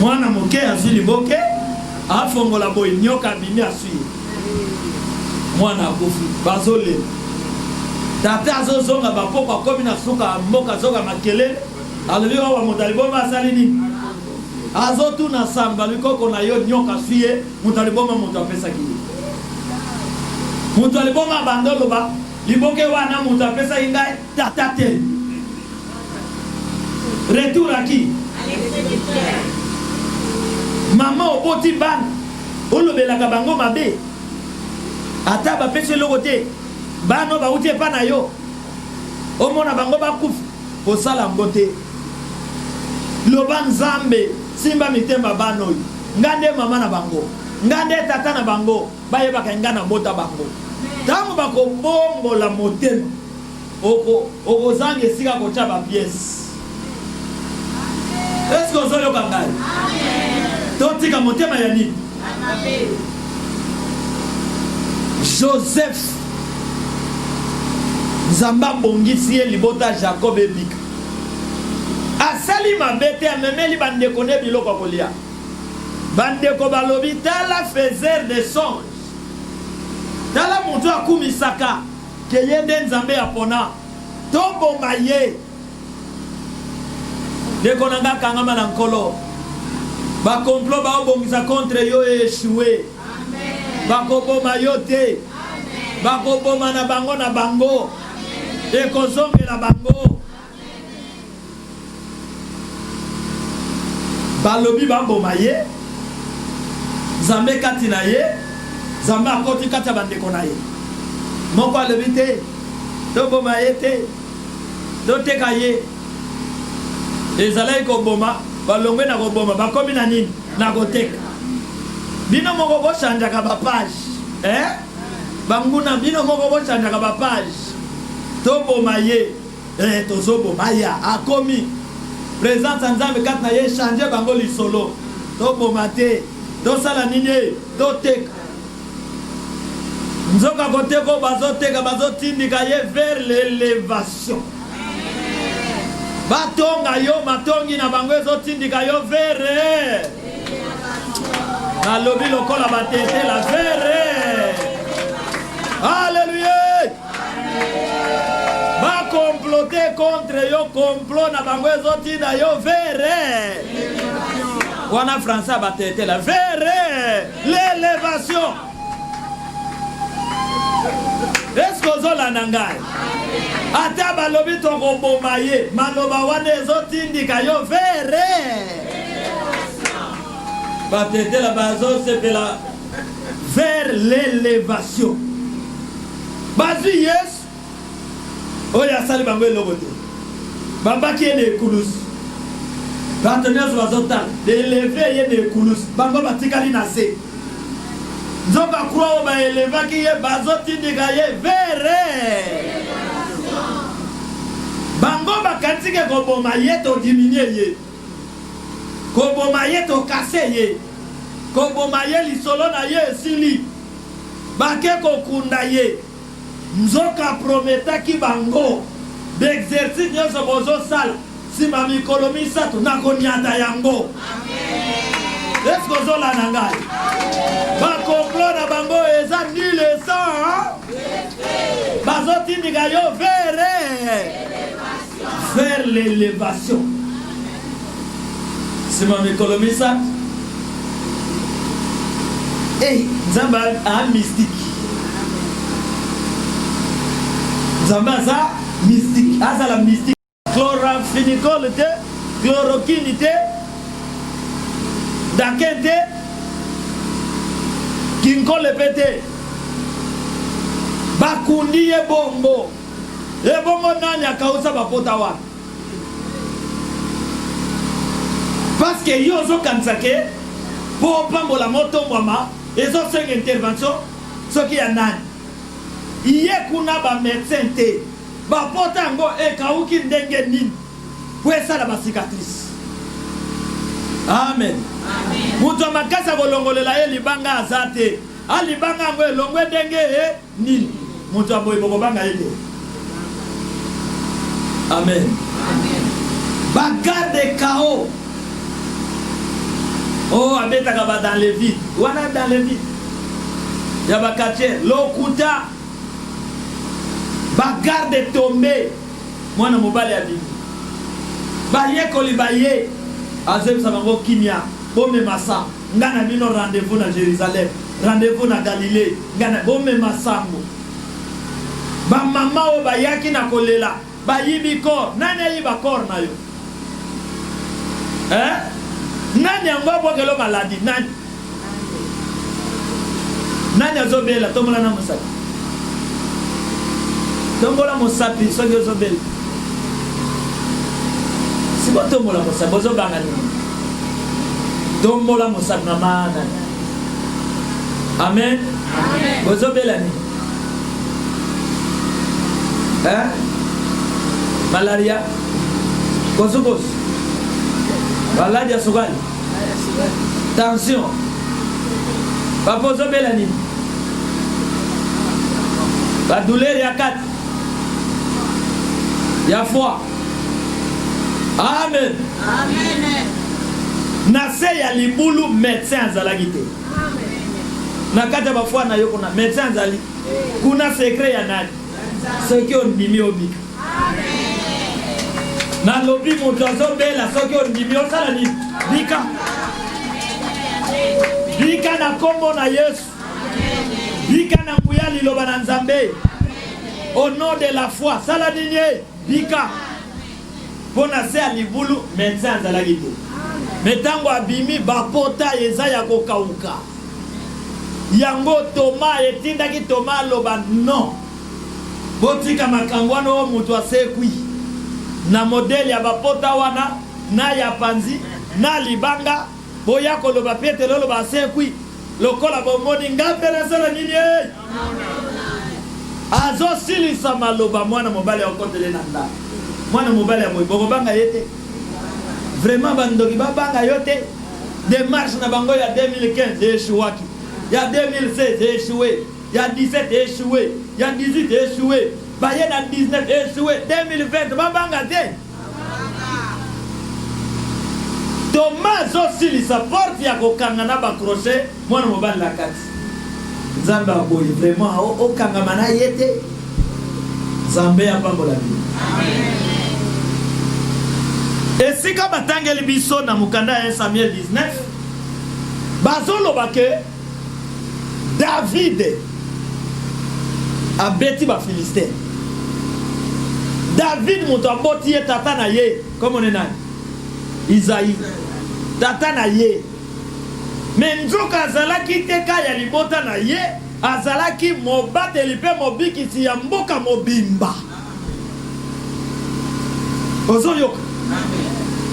mwana moke azwi liboke afongola boy nyoka bimi aswi mwana akufi bazole tata azozonga bapoko akomi na suka mboka zoka makelele alobi wa mutaliboma asali nini azotuna samba likoko na yo nyoka suye mutaliboma mutu apesa kili mutaliboma bandolo ba liboke wana mutu apesa ingai tata te retour à qui maman oboti bana olobelaka bango mabe ata bapesi eloko te bano bauti epa na yo omona bango bakufa kosala ngo te loba nzambe simba mitemba bano oyo nga nde mama na bango nga nde tata na bango bayebaka nga na bota bango ntango bakobongola motema okozanga esika kotya bapiese eske ozoyoka ngai totika motema ya nini Joseph nzambe abongisi ye libota Jacob ebika asali mabe te amemeli bandeko ne biloko kolia bandeko balobi tala faiseur de songe tala mutu akumisaka ke ye nde nzambe apona toboma ye ndeko na nga kangama na nkolo bakomplot baobongisa contre yo échoué bakoboma yo te bakoboma na bango ekozongela bango balobi bamboma ye nzambe kati na ye nzambe akoti kati ya bandeko na ye moko alobi te toboma ye te toteka ye ezalaki koboma balongwe na koboma bakomi na nini na koteka bino moko bochanjaka bapage banguna bino moko bochanjaka bapage toboma ye tozoboma ya akomi présence nzambe kati na ye change bango lisolo toboma te tosala nini toteka nzoka koteka bazoteka bazotindika ye vers l'élévation batonga yo matongi na bango ezotindika yo vers nalobi lokola batete la vers alléluia bakomplote contre yo complot na bango ezotinda yo vers wana français batete la vers l'élévation est-ce que ozolanda ngai ata balobi tokoboma ye maloba wana ezotindika yo vers batetela bazosepela vers l'élévation bazwi yesu oyo asali bango eloko te babaki ye na ekulusu bato nyonso bazotala eleve ye na ekulusu bango batikali na se nzoka kroi oyo baelevaki ye bazotindika ye vers bango bakatike koboma ye todiminye ye koboma ye tokase ye koboma ye lisolo na ye esili bake kokunda ye nzoka prometaki bango d'exercice nyonso bozosala nsima mikolo misato nakoniata yango. Est-ce que ozolanda ngai? Bakomplot na bango eza nul et sans bazotindika yo vers l'élévation. Nsima mikolo misato Nzambe a mystique. Nzambe aza mystique. Aza la mystique. Chloramphenicol te, chloroquine te, daken te, kinkol pete. Bakundi ye bombo. Ye bombo nani akausa bapota wa. Parce que yo zo kansake pour pambola moto mwama. Ezo cinq intervention soki ya nani iye kuna ba médecin te ba potango ekauki ndenge nini kwesa la ba cicatrice. Amen. Mutu makasa bolongolela ye libanga azate alibanga ngo elongwe ndenge nini mutu aboy bokobanga ye. Amen. Ba garde KO. Oh, abetaka ba dans les vides. Wana dans les vides. Yaba quartier, lokuta. Ba garde tomber. Mwana mobali abi. Ba yekoli ba ye. Azem sabango kimia. Bome masa. Ngana bino rendez-vous na Jérusalem. Rendez-vous na Galilée. Ngana bome masango. Ba mama o ba yaki na kolela. Ba yibi kor. Nani yiba kor na yo? Nani angobo kelo maladi? Nani? Nani azobela? Tombola na mosapi. Tombola mosapi, soki ozobela. Sibo tombola mosapi, ozobanga nini? Tombola mosapi na maana. Amen? Amen. Ozobela nini? Malaria? Kosukos? Maladie ya sukari, tension, bapozo bela nini, ba douleur ya kati, ya foie. Amen. Amen. Nase ya libulu médecin azalaki te. Na kati ya bafoie na yo kuna médecin azali. Kuna secret ya nani? Soki ondimi obika. Na lobi moto azobela soki ondimi osala nini? Bika. Bika na kombo na Yesu. Bika na nguya liloba na Nzambe. Au nom de la foi. Sala nini? Bika. Pona se a libulu médecin azalaki te. Metango abimi bapota eza ya kokauka. Yango Toma etindaki Toma loba non. Botika makangwano mutu asekwi. Na modeli ya bapota wana na ya panzi na libanga boya koloba Petelo loba asekwi lokola bomoni ngapela sala nini azo silisa maloba mwana mobali okotele na nda mwana mobali ya moyiboko banga yete vraiment bandoki babanga yote démarche na bango ya 2015 échouaki ya 2016 échoué ya 17 échoué ya 18 échoué baye na 19 échoué 2020 babanga te Thomas aussi sa porte ya kokanga na ba crochet mwana mobali la kati Nzamba boye vraiment o kanga mana yete Nzambe ya pambola bi amen. Et si ka batangeli biso na mukanda ya Samuel 19 bazolo bake David abeti ba Philistin. David moto aboti ye tata na ye comme on est nani Isaïe tata na ye mais nzoka azalaki te ka ya libota na ye azalaki mobateli pe mobikisi ya mboka mobimba ozoyoka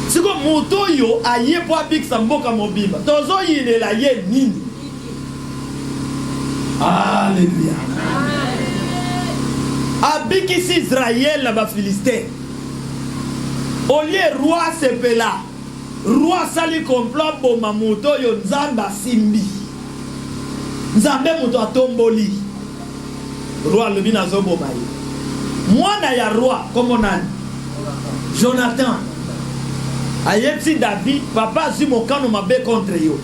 siko moto yo aye po abikisa mboka mobimba tozoyilela ye nini. Alléluia. Abikisi Israël na ba Philistin. Olie roi sepela. Roi sali complot boma moto yo Nzamba simbi. Nzambe moto atomboli. Roi lobi na zo boma ye. mwana ya roi comme nani Jonathan ayepsi David papa si mokano mabe contre yo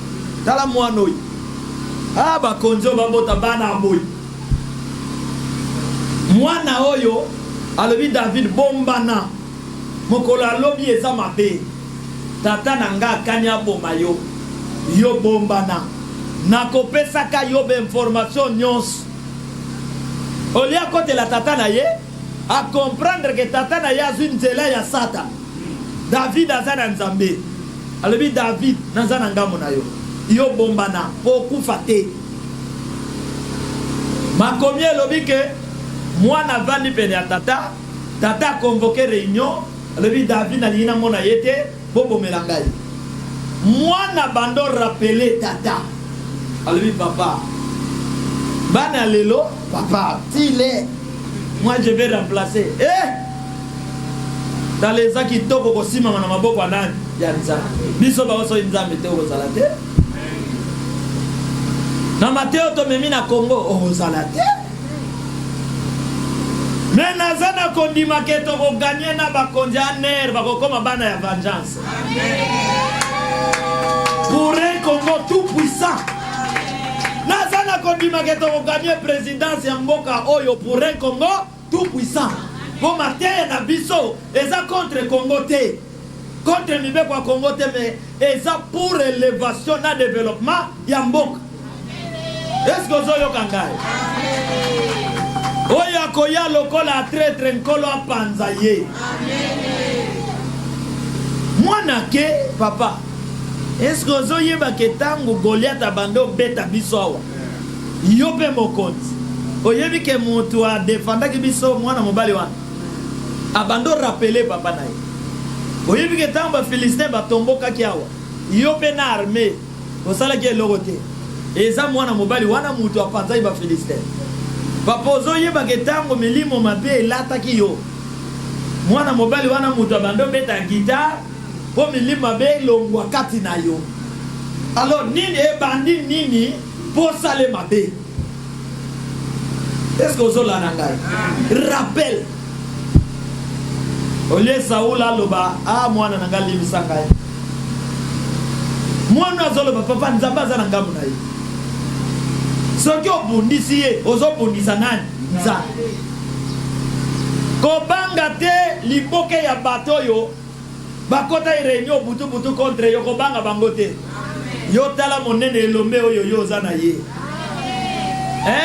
tala mwana oyo bakonzo babota bana boy mwana oyo alobi David bombana mokolo alobi eza mabe tata nanga akani aboma yo yo bombana nakopesaka yo information nyonso olia kote la tata na ye a comprendre que tata na ye azwi nzela ya Satan. David aza na nzambe alobi David naza na ngambo na yo yo bombana po kufa te makomi elobi ke mwana vandi pene ya tata tata convoqué réunion alobi David alingi na mona ye te bobomela ngai mwana bando rappeler tata alobi papa bana lelo papa tile moi je vais remplacer dans les aki toko kosima na maboko anani ya nzambe biso ba oso nzambe te ozala te na Mateo to memi na Congo ozala te mais nazana kondima ke to ko gagner na ba konjaner ba ko koma bana ya vengeance pour un Congo tout puissant nazana kondima ke to ko gagner présidence ya mboka oyo pour un Congo tout puissant. Pour matin na biso eza contre Congo te contre mibe kwa Congo te mais eza pour élévation na développement ya mboka. Est-ce que ozoyo kangai oyo akoya lokola traître nkolo apanza ye mwana ke papa est-ce que ozoyeba ke tango Goliath abando beta biso awa yo pe mokonzi oyebi ke mutu a defendaki biso mwana mobali wana abando rappeler papa na ye oyebi ke tango ba Philistin batomboka ki awa yo pe na armée osala ki eloko te eza mwana mobali wana mutu apanzai ba Philistin papa ozoyeba ke tango milimo mabe elataki yo mwana mobali wana mutu abando beta guitare po milimo mabe longwa kati na yo alors nini ebandi nini po sale mabe. Est-ce que vous avez un rappel? Olie Saoula loba mwana nanga limisanga ye. Mwana zoloba papa nzamba za nanga munayi. Soki obundisi ye ozobundisa nani? Nza. Kobanga te liboke ya bato yo bakota réunion butu butu contre yo kobanga bango te. Yo tala monene elombe oyo yo za na ye.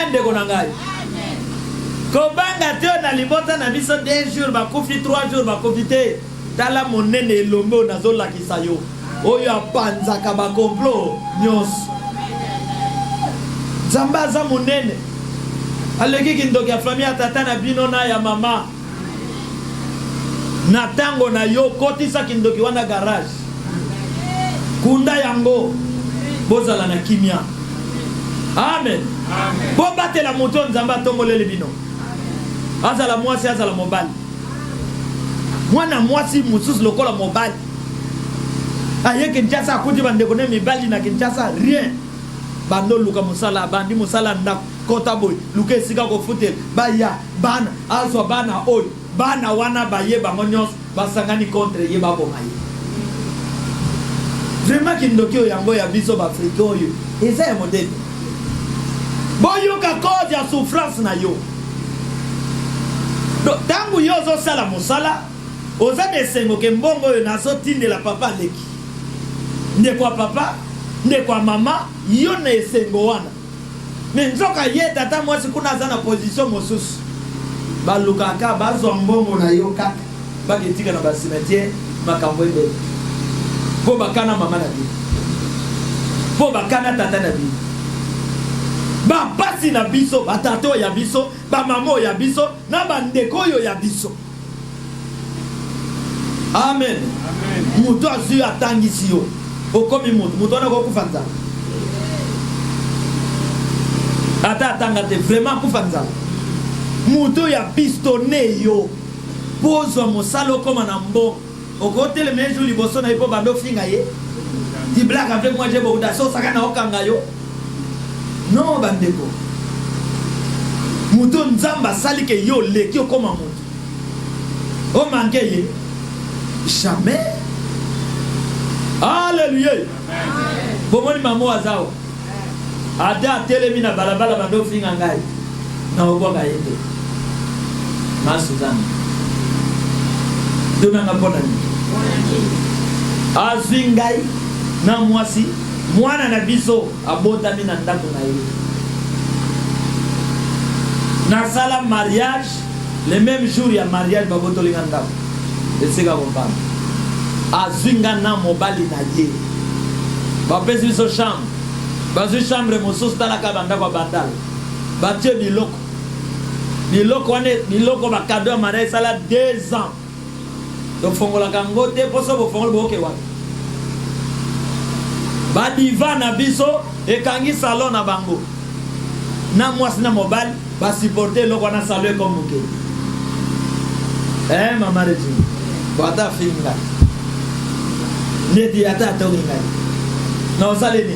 Ndeko nangai. Kobanga teo na libota na biso 2 jours bakufi 3 jours bakufi te tala monene elombe onazola kisayo oyo apanzaka ba complot nyonso zamba za monene aleki kindoki ya famille ya tata na bino na ya mama na tango na yo kotisa kindoki wana garage kunda yango bozala na kimia amen bo batela moto nzamba tongolele bino azala mwasi azala mobali mwana mwasi mususu lokola mobali aye Kinshasa akuti bandeko ne mibali na Kinshasa rien bando luka musala bandi musala nda kota boy luka esika ko futel baya bana azwa bana oy bana wana baye bango nyonso basangani contre ye babo maye vraiment kindokio yango ya biso ba Afrika oyo eza ya modèle boyo ka cause ya souffrance na yo tangu yo zo sala musala oza desengo ke mbongo yo nazo tindela papa leki nde kwa papa nde kwa mama yo na esengo wana mais nzoka ye tata mwasi kuna za na position mosusu balukaka bazwa mbongo na yo kaka bagetika na basimetier makambo ebe po bakana mama na bi po bakana tata na bi ba pasi na biso batato ya biso ba mamo ya biso na bandeko yo ya biso amen mutu azu atangisi yo okomi mutu wana kokufa nzala ata atanga te vraiment kufa nzala mutu ya pistone yo pozwa mosala okoma na mbongo okotelema ejour liboso na ye po bando finga ye ti blague avec moi j'ai beaucoup d'assaut saka na okanga yo non bandeko mutu nzamba sali ke yo leki okoma mutu O manqué jamais. Alléluia. Bomoni maman azao. Ada telemi na balabala bando finga ngai. Na oboka yende. Ma Suzanne. Dona ngapona ni. Azingai na mwasi mwana na biso abota mina ndako na ye. Na sala mariage le même jour ya mariage baboto linga ndako. Esika kompana. Azinga na mobali na ye. Bapesi biso chambre. Bazu chambre mosusu talaka bandako bandala. Batie biloko. Biloko wane biloko bakado ya mariage sala 2 ans. Donc fongola kango te poso bo fongol bo ke wa. Ba diva na biso e kangi salon na bango. Na mwasi na mobile ba supporter loko na salon comme muke. Mama reji. Bata finga. Neti ata to ngai. Na osale ni.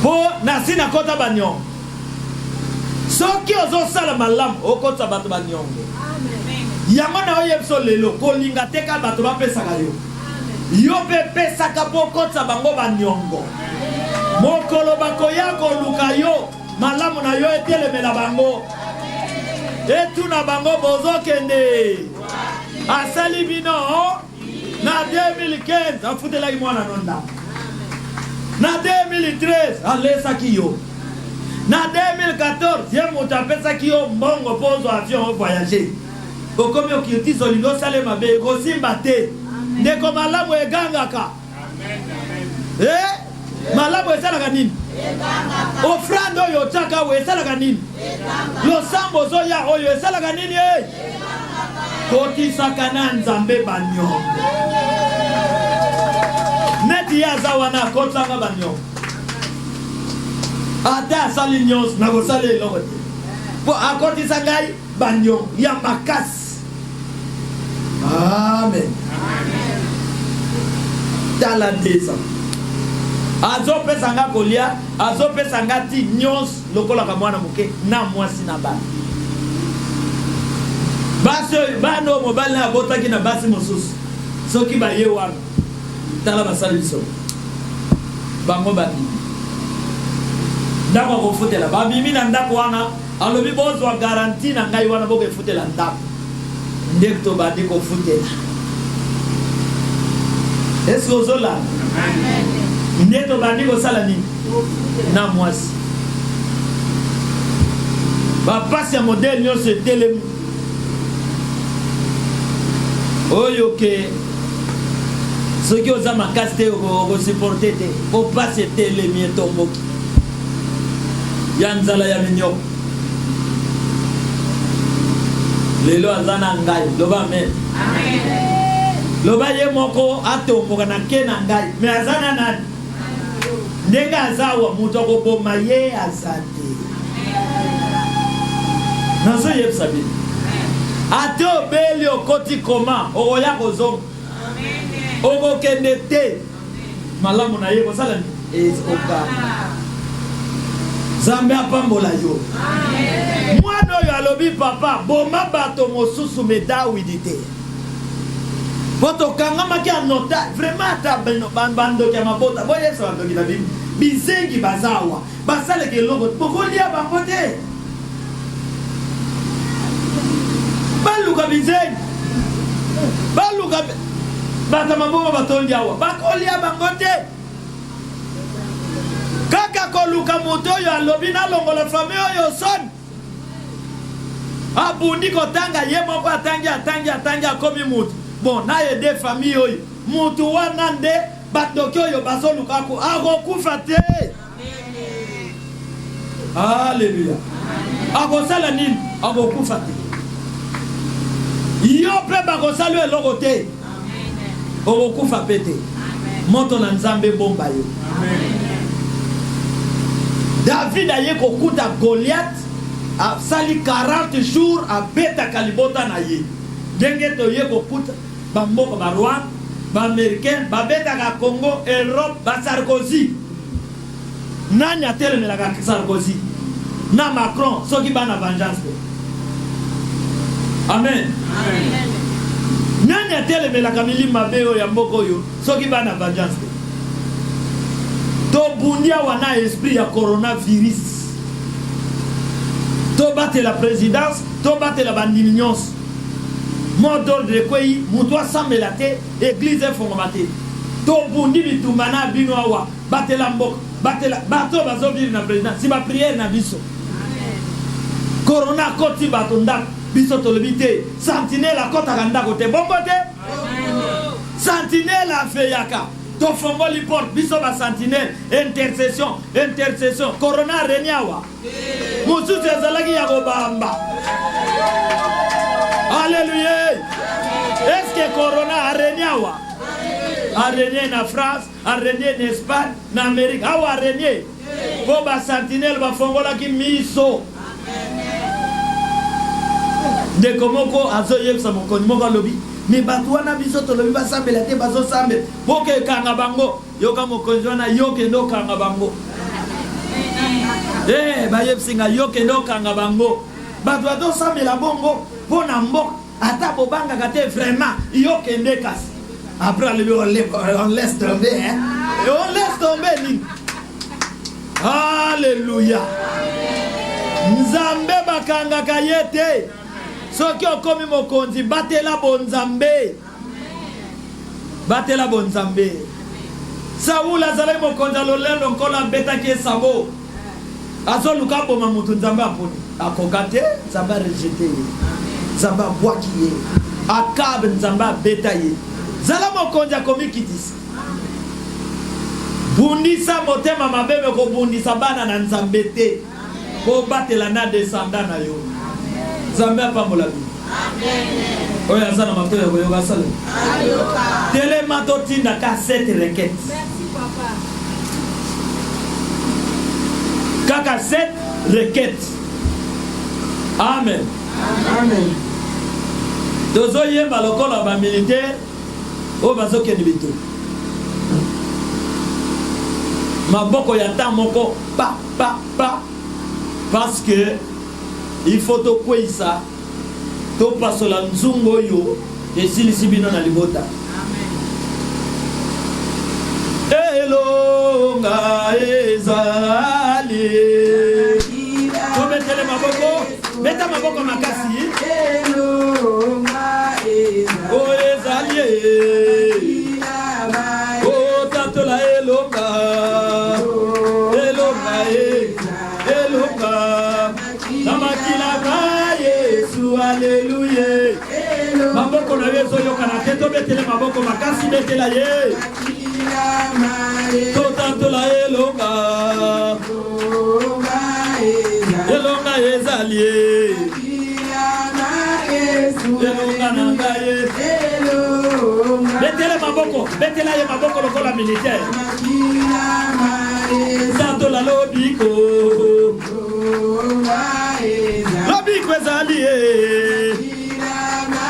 Po na sina kota banyo. Soki ozo sala malam okota bato banyongo. Yango na oye so lelo kolinga teka bato ba pesaka yo. Yo pe pesaka poko tsa bango banyongo. Mokolo bakoya ko luka yo malamu na yo etelemela bango. Etu na bango bozo kende. Asali bino na 2015 afutela imwana nonda. Na 2013 alesa kiyo. Na 2014 ye mutapesa kiyo mbongo pozo avion voyager. Okomi okitizo lingo sale mabe kosimba te. Ndeko malamu egangaka. Malamu esalaka nini? Ofrande oyo chaka we esalaka nini? Losambo zoya oyo esalaka nini? Kotisaka na nzambe banyo. Neti ya zawana kotanga banyo. Ata asali nyos na kosale lokote. Po akotisa ngai banyo ya makasi. Amen. Tala desa. Azo pesa nga kolia, azo pesa nga ti nyos lokola ka mwana muke na mwasi na ba. Basi bano mobile na botaki na basi mosusu. Soki ba ye wana. Tala basali biso. Bango ba. Ndako ko futela ba mimi na ndako wana alobi bozo wa garantie na ngai wana boke futela ndako. Ndekto ba diko futela. Esko zola. Amen. Ndekto ba diko sala nini? Na mwasi. Ba pasi ya modèle nyo se telemu. Oyo ke soki oza makasi te ko supporter te ko pasi telemi etomboki. Ya nzala ya minyo. Lelo azana ngai loba amen. Amen. Loba ye moko atomboka na ke na ngai me azana nani? Ndenga azawa muto ko boma ye azate. Nazo ye sabi. Ato beli okoti koma oya kozonga. Amen. Ogo kende te. Malamu na ye ko sala ni eskoka. Zambe apambola yo. Amen. Mwana yo alobi papa boma bato mosusu medawidite. Boto kanga maki anota vraiment ta bando ya mabota boye so ando kila bibi bizengi bazawa basale ke logo bokolia bangote. Baluka bizengi. Baluka bata maboma batondi awa bakolia bangote. Kaka koluka moto yo alobi na longola famille oyo son. Abundi kotanga ye moko atangi akomi mutu. Bon na ye de famille oyo. Mutu wana nde batoki oyo bazoluka ko akokufa te. Alléluia. Akosala nini? Akokufa te. Yo pe bakosala eloko te. Akokufa pete. Moto na nzambe bomba yo. Amen. David a ye kokuta Goliath a sali 40 jours a beta kalibota na ye. Denge to ye kokuta bamboko ba Rwanda, ba Américain, ba beta ka Congo, Europe, ba Sarkozy. Nani atelemela ka Sarkozy? Na Macron, soki bana vengeance. Amen. Amen. Nani atelemela milima mabe ya mboka oyo soki bana vengeance to bundia wana esprit ya coronavirus to battre la présidence to battre la bandini nyonso mot d'ordre kwei mutu asambela te église efongama te to bundi bitumba na bino awa batela mboka batela bato bazovivre na président si ba prière na biso corona koti bato ndako biso tolobi te sentinelle akotaka ndako te bongo te sentinelle afeyaka tofongoli porte biso ba sentinelle intercession corona renyawa mususu ezalaki ya kobamba. Alléluia. Est-ce que corona a régné awa? A régné na France, a régné en Espagne, en Amérique. Awa a régné. Pour ba sentinelle ba fongola ki miso. De komoko azo yebsa mokoni moko lobi. Mais bato wana biso to lobi ba sambela te bazo sambe. Boke kanga bango. Yoka mokoni wana yoke ndo kanga bango. Ba yebsinga yoke ndo kanga bango. Bato ado sambela bongo. Pona mbok ata bobanga kate vraiment yoke ndekas. Après on laisse tomber hein. Et on laisse tomber ni. Alléluia. Nzambe bakanga kayete. Soki okomi mokonzi batela bonzambe. Batela bonzambe. Saoul azalaki mokonzi alolelo nkola betaki esabo. Azo luka boma mutu nzambe aponi. Akokate nzambe rejeté. Nzambe abwaki ye. Akabe nzambe abeta ye. Zala mokonzi akomi kitisi. Bundisa motema mabebe ko bundisa bana na nzambe te. Ko batela na descendant na yo. Nzambe apambola bi. Amen. Oya zana matoya ko yoga sala. Ayoka. Tele matotinda ka 7 requêtes. Merci papa. Kaka 7 requêtes. Amen. Amen. Dozo yemba lokola ba militaire o bazoke ni bitu. Maboko ya ta moko pa parce que il faut to kwisa to pasola nzungo yo esilisi bino na libota. Amen. Elonga ezali to betele maboko beta maboko makasi elonga ezali o tanto la elonga Alléluia. Maboko na yeso yokana teto betele maboko makasi betela ye. To tanto la elonga. Elonga ezali. Elonga nanga ye. Betele maboko, betela ye maboko lokola militaire. Tanto la lobiko. Lobiko ezali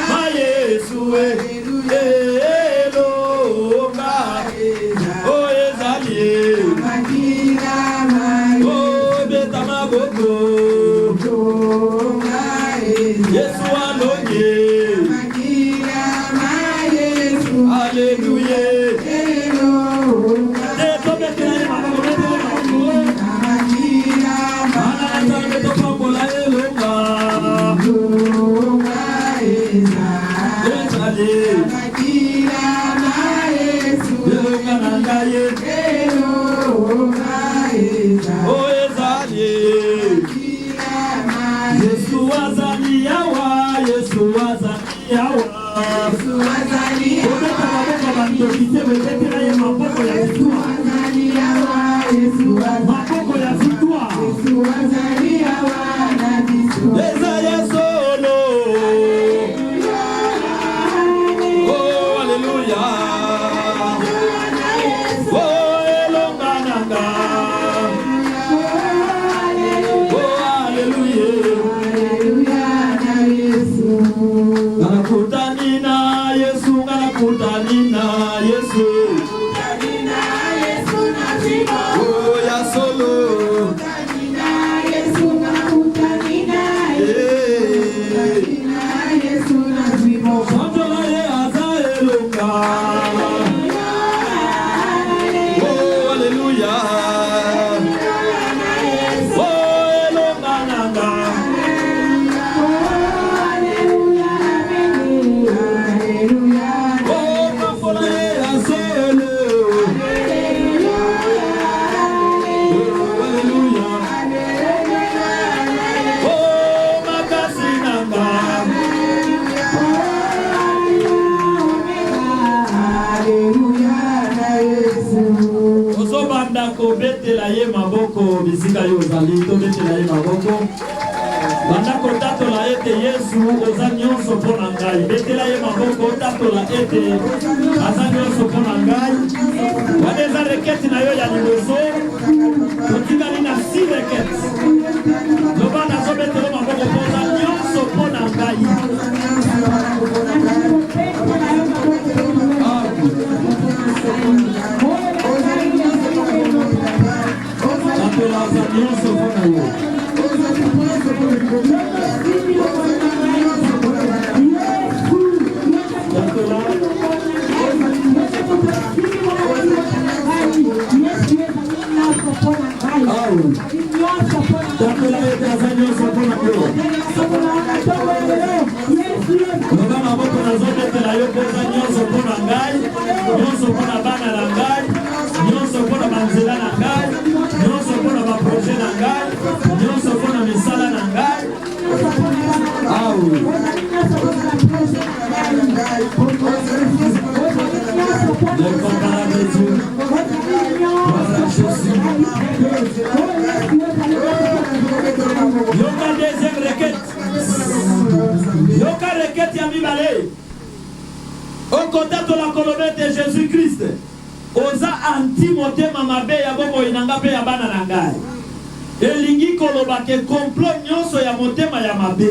ma Yesu elonga o ezali o beta maboko Yesu alonye Alléluia. tobetela ye maboko bisika yo ozali tobetela ye maboko banda kotatola ete Yesu oza nyonso mpo na ngai betela ye maboko otatola ete aza nyonso mpo na ngai wana eza reketi na yo ya liboso otikali na 6 reketi loba nazobetela maboko mpo oza nyonso mpo na ngai tatola aza nyonso mpo na yo Yoka deuxième requête. Yoka requête ya mibale. Okotato la kolobete de Jésus-Christ. Oza anti-motema mabe ya bobo inanga pe ya bana na ngai. Elingi koloba ke complot nyonso ya motema ya mabe.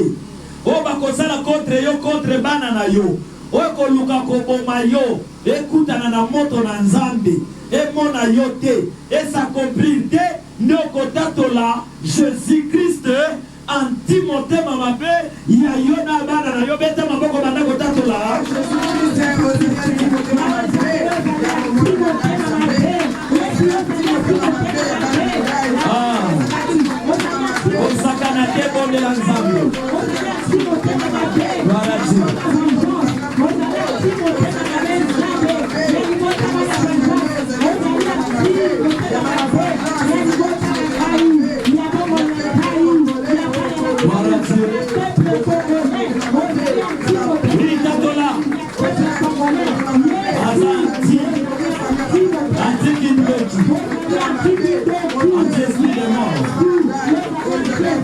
O bakosala contre yo contre bana na yo. O koluka koboma yo. Ekutana na moto na nzambe. Emona yo te. Esaccomplir te. Neokotatola Jésus-Christ anti-motema mabe ya yo na bana na yo beta maboko banda kotatola osakana te bondela nzambe voilà Dieu.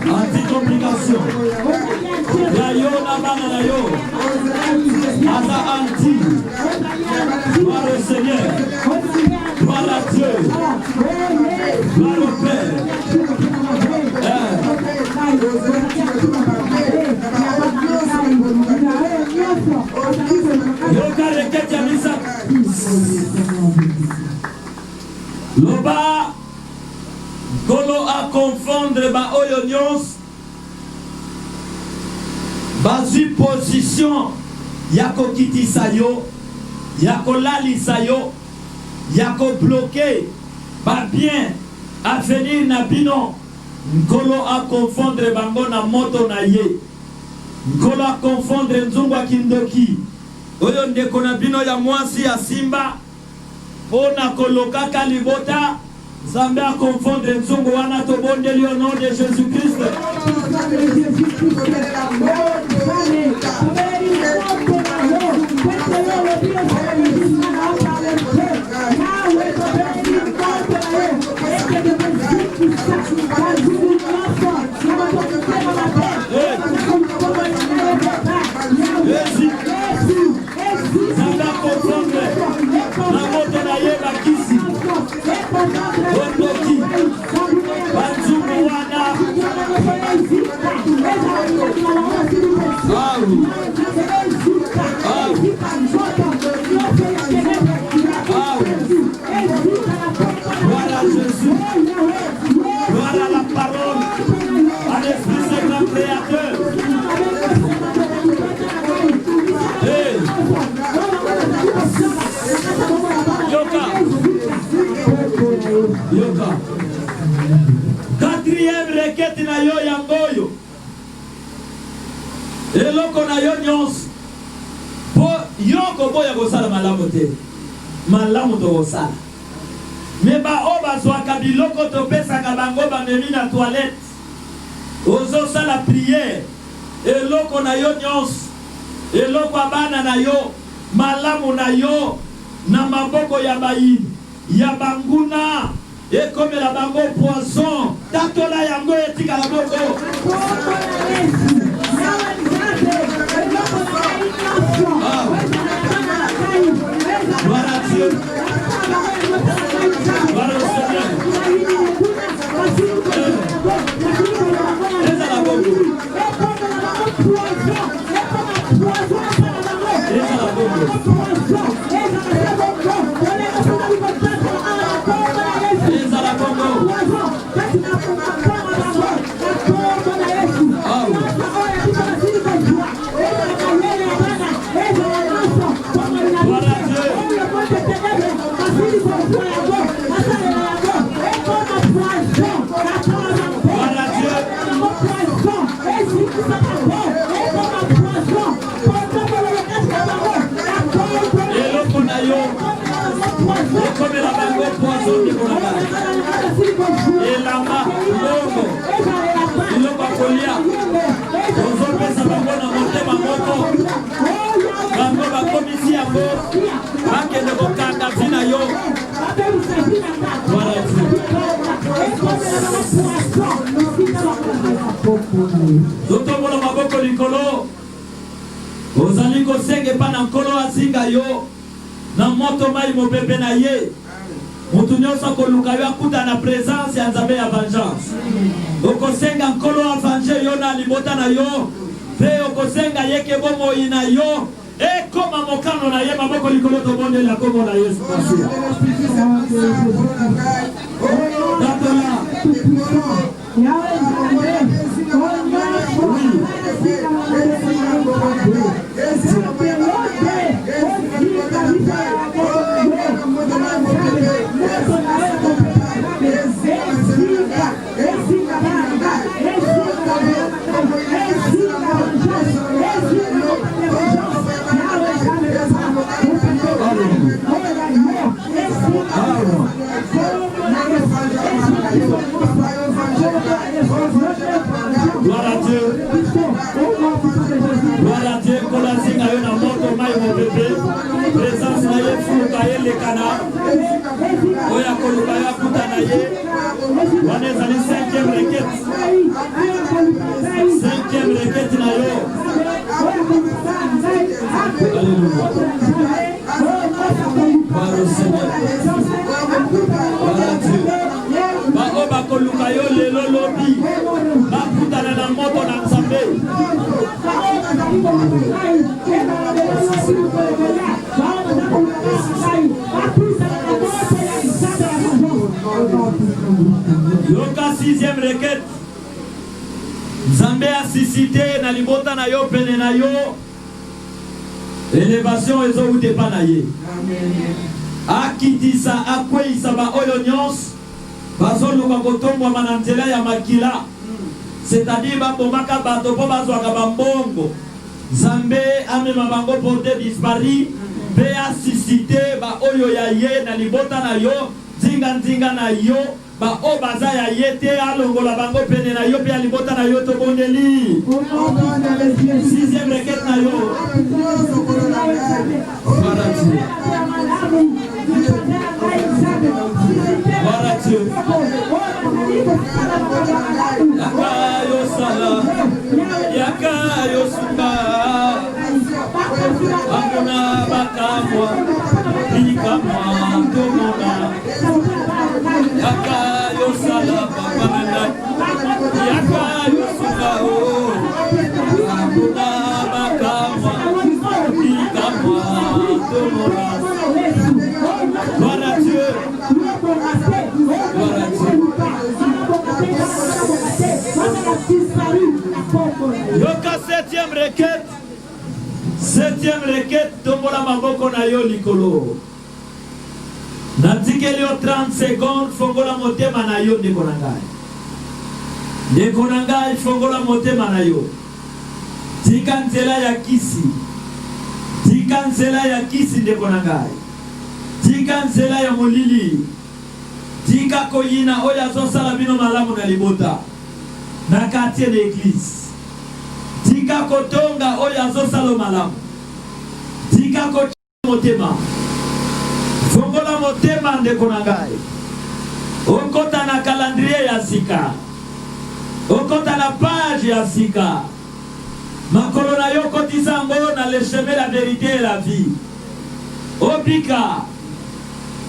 Anti-complication. Ya yo na bana na yo. Aza anti. Gloire au Seigneur. Gloire à Dieu. Gloire au Père. Yoka reket ya misa. Loba Golo a confondre ba oyo nyonso bazwi position ya kokitisa yo ya kolalisa yo ya kobloke ba bien avenir na bino. Golo a confondre bango na moto na ye. Golo a confondre nzungu kindoki oyo ndeko na bino ya mwasi ya simba pona kolokaka libota. Zambé a confondre nzungu wana tobondeli au nom de Jésus-Christ. Zambé a confondre na moto na ye bakisi. Bondoki Banzumu wana Voilà Jésus. Voilà la parole à l'Esprit Saint grand créateur. Hey. Yoka. Quatrième requête na yo ya ngoyo. Eloko na yo nyonso. Po yoko boya kosala malamu te. Malamu to kosala. Me ba oba zwaka biloko to pesaka bango ba memi na toilette. Ozo sala prière. Eloko na yo nyonso. Eloko abana na yo. Malamu na yo. Na maboko ya bayi. Ya banguna ekomela bango poison tatola yango etika la boko gloire à Dieu gloire au Seigneur eza la boko eza la boko Zotombola maboko likolo ozali kosenga epa na nkolo azinga yo na moto mai mopepe na ye mutu nyonso akoluka yo akuta na présence ya nzambe ya vengeance okosenga nkolo avange yo na libota na yo mpe okosenga yeke bomoi na yo ekoma mokano na ye maboko likolo tobondela kombo na Yesu Kristo tatola gloire à Dieu. Gloire à Dieu. Kolazinga yo na moto mai mo bébé. Présence na ye fuka ye le kana. Oya koluka ya kuta na ye. Wane zali 5e requête. 5e requête na yo. Alléluia. Gloire au Seigneur. Gloire à Dieu. Bao bakoluka yo lelo lobi bakutana na moto na nzambe yoka 6e requête nzambe asisite na libota na yo pene na yo élévation ezowute pa na ye akitisa akweisa baoyo nyonso bazoluka kotombwama na nzela ya makila c'est-à-dire babomaka bato mpo bazwaka bambongo nzambe amema bango porte dispari mpe asisite baoyo ya ye na libota na yo nzinga na yo baoyo baza ya ye te alongola bango pene na yo mpe ya libota na yo tobondeli 6e requête na yo gloire à Dieu. Yaka yo sala, yaka yo sumba, akuna bakamwa, ikamwa tomona. Yaka yo sala, bakamena, yaka yo sumba o, akuna bakamwa, ikamwa tomona. Gloire à Dieu. Yoka 7e requête. 7e requête. Tombola maboko na yo likolo. Natikeli yo 30 secondes. Fongola motema na yo ndeko na ngai. Ndeko na ngai fongola motema na yo. Tika nzela ya kisi. Tika nzela ya kisi ndeko na ngai. Tika nzela ya molili. Tika koyina oyo azosala bino malamu na libota na quartier d'église. Tika kotonga oyo azosala malamu. Tika kotia motema. Fongola motema ndeko na ngai. okota na calendrier ya sika, okota na page ya sika, makolo na yo kotisa ngo na le chemin, la vérité et la vie. Obika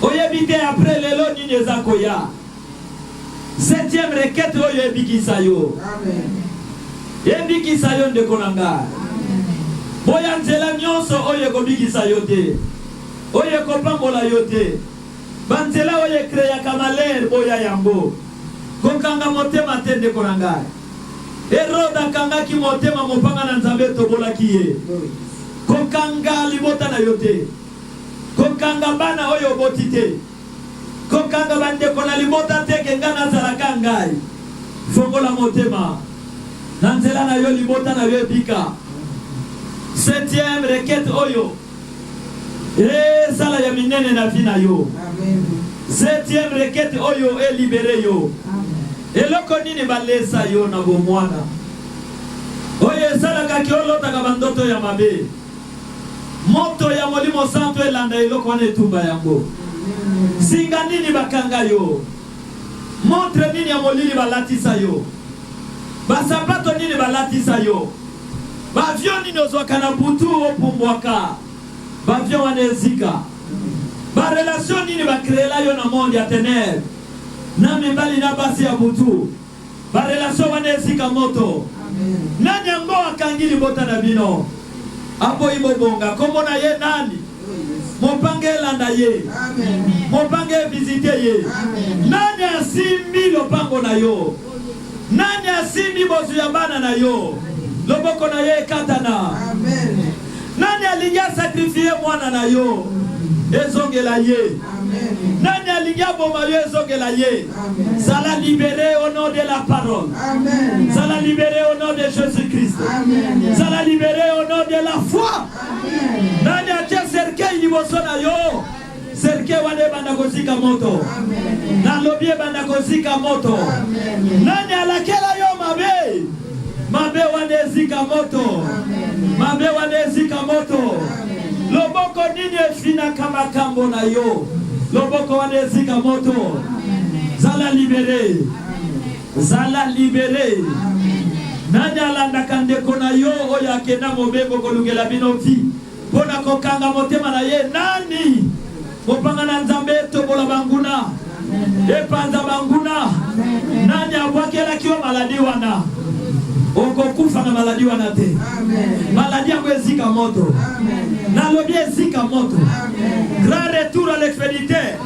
oyebite après lelo nini eza koya. 7e requête oyo ebikisa yo. Amen. Ebikisa yo ndeko na ngai. Boya nzela nyonso oyo ekobikisa yo te, oyo ekopambola yo te. Banzela oyo ekreyaka malere boya yango. Kokanga motema te ndeko na ngai. Herode akangaki motema mopanga na Nzambe tobolaki ye. Kokanga libota na yo te. Kokanga bana oyo boti te. Kokanga bandeko na libota te kenga nazalaka ngai. Fongola motema. Nanzela na yo libota na yo ebika. 7e requête oyo. Sala ya minene na vie na yo. Amen. 7e requête oyo e libéré yo. Eloko nini balesa yo na bomwana. Oyo salaka ki olotaka bandoto ya mabe. Moto ya molimo santo elanda eloko wana etumba yango. Singa nini bakanga yo. Montre nini ya molili balatisa yo. Basapato nini balatisa yo. Bavion nini ozwaka na butu opumbwaka. Bavion wana ezika. Barelation nini bakreela yo na monde ya ténèbres. Na mibali na basi ya butu. Barelation wana ezika moto. Nani yango akangi libota na bino. Apo ibobonga kombo na ye nani. Mopange elanda ye. Mopange visite ye. Nani asimbi lopango na yo. Nani asimbi bozu ya bana na yo. Loboko na ye katana. Nani alingia sakrifie mwana na yo. Ezongela ye. Nani alingia boma yo ezongela ye. Sala libéré au nom de la parole. Sala libéré au nom de Jésus-Christ. Sala libéré au nom de la foi. Nani atia serkei liboso na yo. Serkei wane banda kozika moto. Na lobie banda kozika moto. Nani alakela yo mabe. Mabe wane zika moto. Mabe wane zika moto. Loboko nini efina kama kambo na yo. Loboko wane zika moto. Zala libéré. Zala libéré. Nani alanda kandeko na yo oya kena mobeko kolungela bino vi. Pona kokanga motema na ye nani. Mopanga na Nzambe tobola banguna. Epanza banguna. Nani abwakela kiwa maladi wana. Okokufa na maladi wana te. Maladi yango ezika moto. Na lobi ezika moto. Grand retour à l'expéditeur.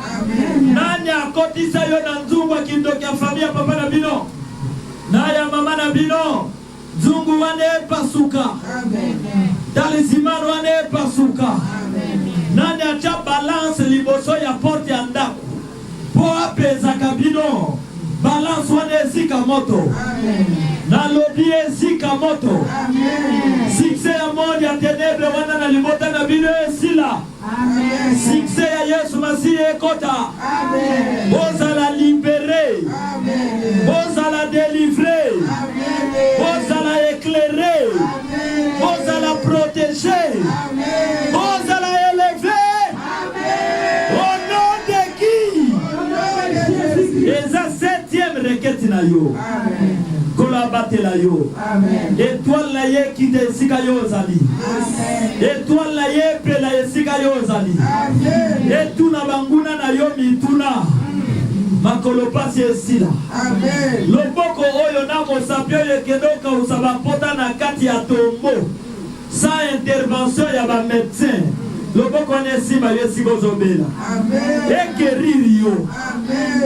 Nani akotisa yo na nzungu kindoki ya familia papa na bino. Na ya mama na bino. Nzungu wane pasuka. Talisman wane pasuka. Nani acha balance liboso ya porte ya ndako. Po apeza kabino. Balance wane ezika moto. Na lobi ezika moto. Succès ya monde ya ténèbres wana na libota na bino esila. Succès ya Yesu Masihi ekota. Ozala libéré. Ozala délivré. Ozala éclairé. Ozala protégé. Ozala élevé. Au nom de qui? Eza 7e requête na yo. Kolabatela yo. Étoile la ye qui te sika yo zali. Étoile la ye pe la ye sika yo zali. Etuna banguna na yo mituna. Makolo pasi esila. Loboko oyo na mosapio ye kedoka usabapota na kati ya tombo. Sans intervention ya ba médecin. Loboko nesimba yo sika ozobela. Ekeriri yo.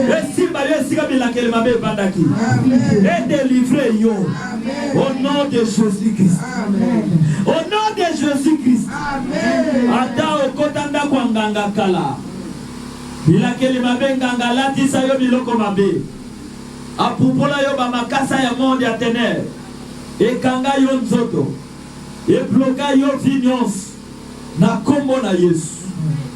Esimba yo sika bilakele mabe bandaki. Et délivrer yo. Au nom de Jésus-Christ. Au nom de Jésus-Christ. Ata okotanda kwa nganga kala. Bilakele mabe nganga latisa yo biloko mabe. Apupola yo ba makasa ya monde ya ténèbres. Ekanga yo nzoto. Ebloka yo vinyons. Na kombo na Yesu.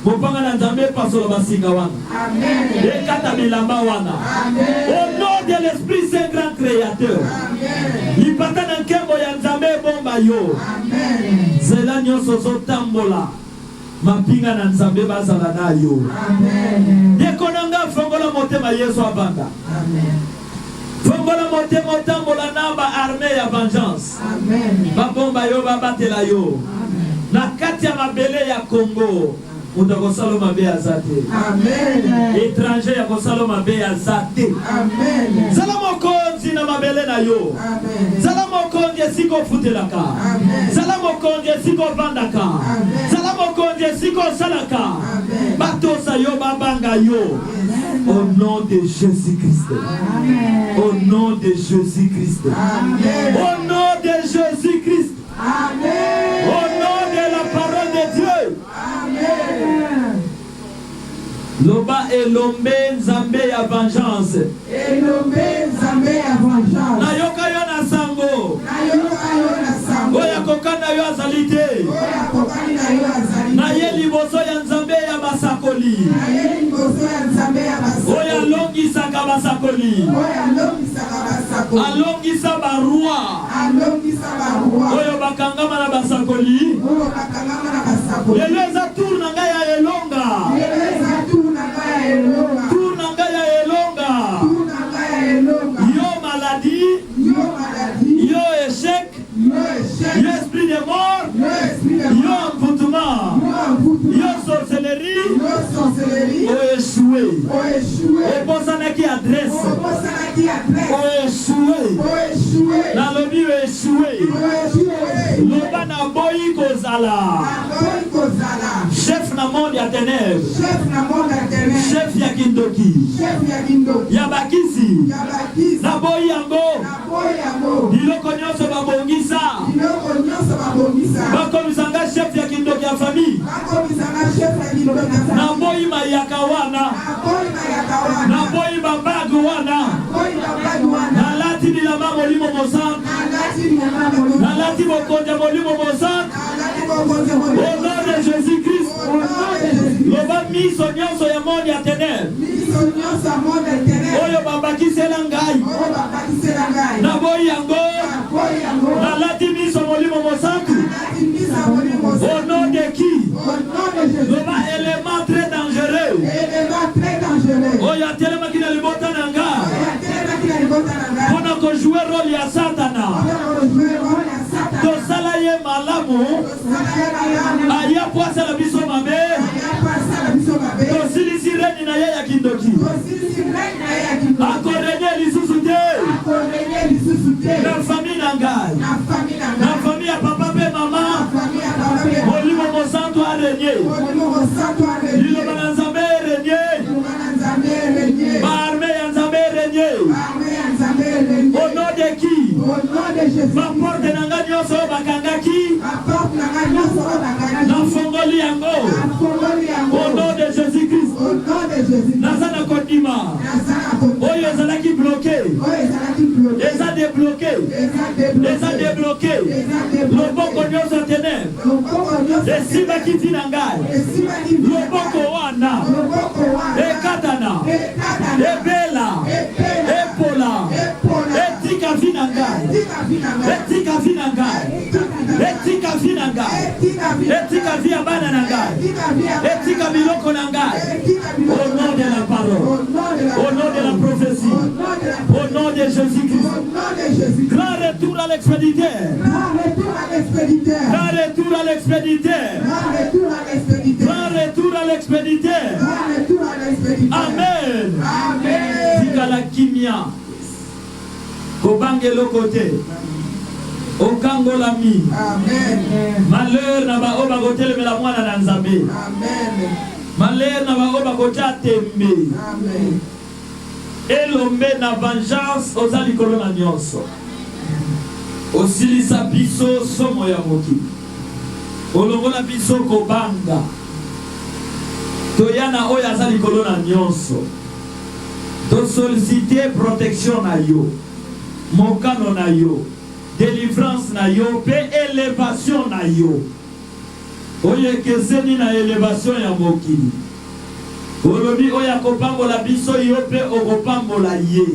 Mopanga na Nzambe pasola basinga wana. Amen. Ekata bilamba wana. Amen. Au nom de l'Esprit Saint grand créateur. Amen. Lipata na nkembo ya Nzambe bomba yo. Amen. Zela nyonso zotambola. Mapinga na Nzambe bazala na yo. Amen. Ndakonanga fongola motema Yesu abanda. Amen. Fongola motema otambola namba armée ya vengeance. Amen. Babomba yo babatela yo. Amen. Na kati ya mabele ya Congo. Mutakosalo mabe ya zate. Amen. Étranger ya kosalo mabe ya zate. Amen. Zala mokonzi na mabele na yo. Amen. Zala mokonzi esiko futelaka. Amen. Zala mokonzi esiko vandaka. Amen. Zala mokonzi esiko salaka. Amen. Batosa yo babanga yo. Au nom de Jésus-Christ. Amen. Au nom de Jésus-Christ. Amen. Au nom de Jésus-Christ. Amen. Au nom de la parole de Dieu. Amen. Loba elombe nzambe ya vengeance. Elombe nzambe ya vengeance. Na yoka yo na sango. Na yoka yo na sango. Oya kokana yo azalite. Oya kokana yo azalite. Na ye liboso ya nzambe ya basakoli. Na ye liboso ya nzambe ya basakoli. Oya longisa ka basakoli. Oya longisa ka basakoli. Alongisa barua. Alongisa barua. Oyo bakangama na basakoli. Oyo bakangama na basakoli. Yeleza tour na ngai ya elonga. Yeleza tour na ngai ya elonga. Tour na ngai ya elonga. Tour na ngai ya elonga. Yo maladie. Yo maladie. Yo échec. Yo échec. Yo esprit de mort. Yo esprit de mort. Yo empoutement. Yo empoutement. Yo sorcellerie. Yo sorcellerie. O échoué. O échoué. O bosanaki adresse. O bosanaki adresse. O échoué. O échoué. Na lobi o échoué. O échoué. Loba na boyi kozala. Na boyi kozala. Chef na monde ya ténèbres. Chef na monde ya ténèbres. Chef ya kindoki. Chef ya kindoki. Ya bakisi. Ya bakisi. Na boyi yango. Na boyi yango. Biloko nyonso babongisa. Biloko nyonso babongisa. Bakomisanga chef ya kindoki ya famille. Bakomisanga chef ya kindoki ya famille. Na boyi mayaka wana. Na boyi mayaka wana. Na boyi babagu wana. Na boyi babagu wana. Na lati bilamba molimo mosantu. Na lati bilamba molimo. Na lati bokonja molimo mosantu. Na lati bokonja molimo. Au nom de Jésus-Christ. Au nom de Jésus-Christ. Loba miso nyonso ya monde ya ténèbres. Miso nyonso ya monde ya ténèbres. Oyo babakisela ngai. Oyo babakisela ngai. Na boyi yango. Na boyi yango. Na lati miso molimo mosantu. Na lati miso molimo mosantu. Au nom de qui? Au nom de Jésus. Loba élément très dangereux. Élément très dangereux. Oyo atelema kina libota na ngai. Oyo atelema kina libota na ngai. Pona ko jouer rôle ya Satana. Pona ko jouer rôle ya Satana. To sala ye malamu. To sala ye malamu. Aya poasa la biso mabe. Aya poasa la biso mabe. To silisi reni na ye ya kindoki. To silisi reni na ye ya kindoki. Akorenye lisusu te. Akorenye lisusu te. Na famille na ngai. Na famille na ngai. Na famille ya papa pe mama. Na famille ya papa pe mama. Molimo mosantu arenye. Molimo mosantu arenye. Liloba na nzambe arenye. Liloba na nzambe arenye. Ba armée ya nzambe arenye. Ba armée ya nzambe arenye. Au nom de qui? Au nom de Jésus. Ma porte na ngai nyonso bakangaki. Ma porte na ngai nyonso bakangaki. Na fongoli yango. Na fongoli yango. Au nom de Jésus-Christ. Au nom de Jésus. Nazana kodima. Nazana kodima. Oyo ezalaki bloqué. Oyo ezalaki bloqué. Eza débloqué. Eza débloqué. Eza débloqué. Eza débloqué. Loboko nyonso ténèbres. Loboko nyonso. Esibaki tina ngai. Esibaki tina ngai. Loboko wana. Loboko wana. Ekatana. Ekatana. Ebela. Ebela. Epola. Epola. Etika vina ngai. Etika vina ngai. Etika vina ngai. Etika vina ngai. Etika via bana na ngai. Etika biloko na ngai. Au nom de la parole. Au nom de la prophétie. Au nom de Jésus-Christ. Grand retour à l'expéditeur. Grand retour à l'expéditeur. Grand retour à l'expéditeur. Grand retour à l'expéditeur. Grand retour à l'expéditeur. Grand retour à l'expéditeur. Amen. Amen. Zikala kimia. Kobangelo côté. Okangolami. Amen. Malheur na ba oba kotele mela mwana na nzambe. Amen. Malheur na ba oba kota tembe. Amen. Elombe na vengeance ozali kolona nyonso. Osilisa biso somo ya moki. Olongola biso kobanga. Toyana oyo azali kolona nyonso. To solliciter protection na yo. Mokano na yo. Délivrance na yo. Pe élévation na yo. Oye keseni na élévation ya mokili. Olobi oya kopambola biso yo pe okopambola ye.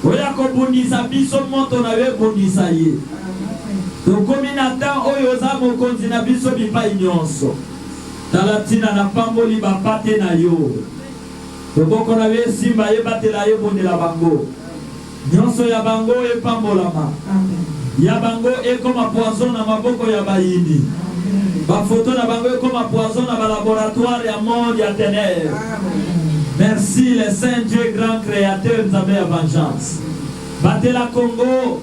Oya kobundisa biso moto na we bundisa ye. Tokomi na tan oyo za mokonzi na biso bipai nyonso. Talatina na pamboli bapate na yo. loboko na ye simba yebatela yebondela bango nyonso ya bango epambolama ya bango ekoma poison na maboko ya bayini bafoto na bango ekoma poison na balaboratoire ya monde ya ténèbres. Merci le Saint Dieu grand créateur Nzambe ya vengeance. Batela Congo,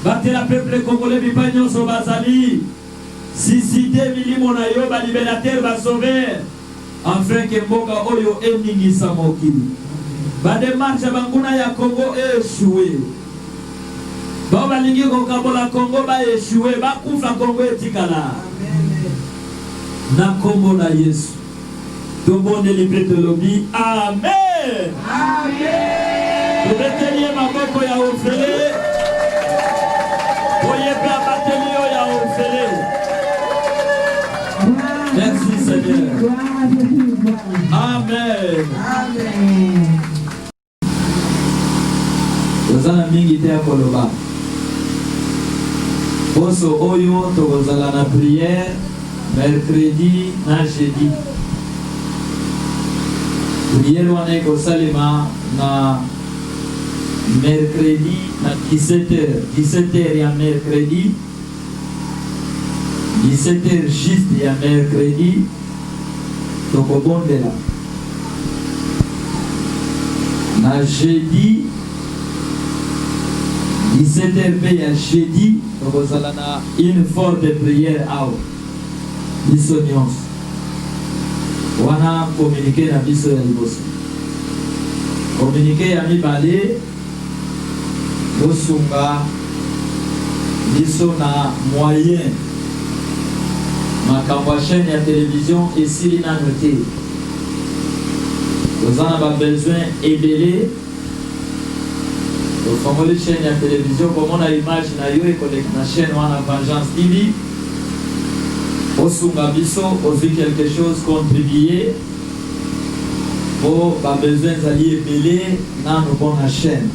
batela peuple congolais bipai nyonso bazali sisite milimo na yo balibérateur basauveur afin que mboka oyo eningisa mokili badémarche banguna ya Congo échoué bao balingi kokabola Congo baéchoué bakufa Congo etikala na kombo na Yesu tobondeli mpe tolobi amen. Tobeteli maboko ya ofele oyepe abateli yo ya ofele. Merci Seigneur. Amen. Tozana mingi te ya koloba poso oyo tokozala na prière mercredi na jeudi. Prière wana ekosalema na mercredi na 17h ya mercredi, 17h juste ya mercredi tokobondela. Na jeudi 17h pe ya jeudi tokozala na une forte prière awa biso nyonso wana communiqué na biso ya liboso. Communiqué ya mibale bosunga biso na moyen makambo ya chaîne ya télévision esili nano te. Tozana ba besoin ebele tofongoli chaîne ya télévision komona image na yo ekoleka na chaîne wana Vengeance TV. Osunga biso ozwi quelque chose contribuer pour ba besoin zali ebele nano bon na chaîne.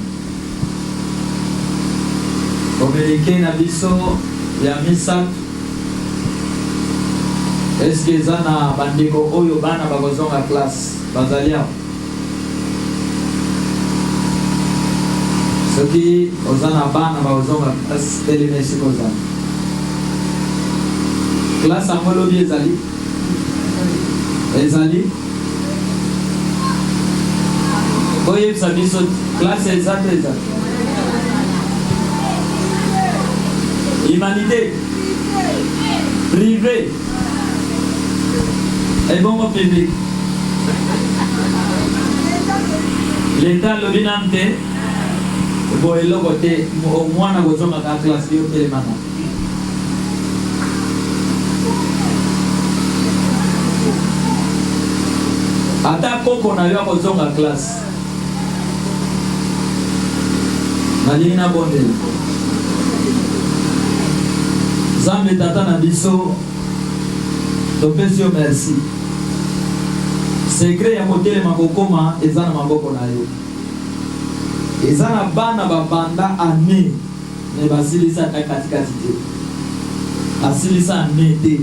Communiqué na biso ya misa est-ce que zana bandeko oyo bana bakozonga classe bazali awa soki ozana bana bakozonga classe telemesi kozana classe yango lobi ezali boyebisa biso classe eza te ezali humanité privé et bon public l'état lobi nante bo eloko te mwana kozonga ka classe yo telemana. Ata koko na yo akozonga classe nalingi na bondela Zambe tata na biso topesi yo merci. Secret ya kotelema kokoma eza na maboko na yo. Eza na bana babanda ane ne basilisa katikati te asilisa ane te.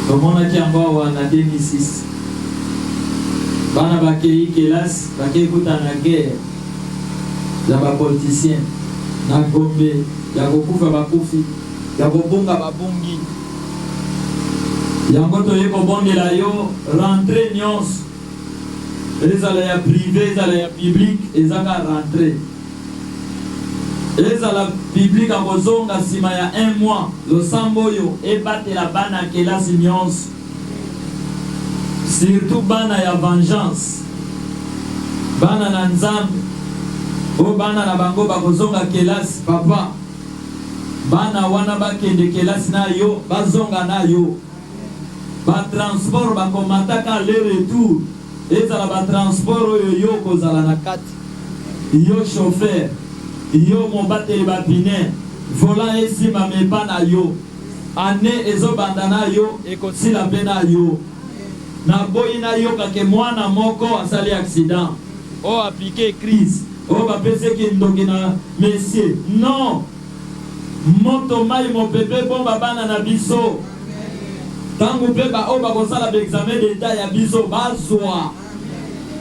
Tomona kiamba wana 2006 bana bakei kelas bakei kutana guerre ya bapoliticien na Gombe ya kokufa bakufi ya kobunga babungi yango toye kobondela yo rentrée nyonso ezala ya privé ezala ya public ezaka rentrée ezala public akozonga nsima ya 1 mois losambo oyo ebatela bana kelasi nyonso surtout bana ya vengeance bana na Nzambe o bana na bango bakozonga kelasi papa bana wana bakende kelasi na yo bazonga na yo ba transport bakomataka le retour ezala ba transport oyo yo kozala na kati yo chauffeur yo mobateli bapine volant esima mepa na yo ane ezobanda na yo ekosila mpe na yo na boyi na yo kake mwana moko asali accident o appliqué crise o bapeseki ndongi na messier non moto mai mopepe bomba bana na biso tangu mpe baoyo bakosala baexamen d'etat ya biso bazwa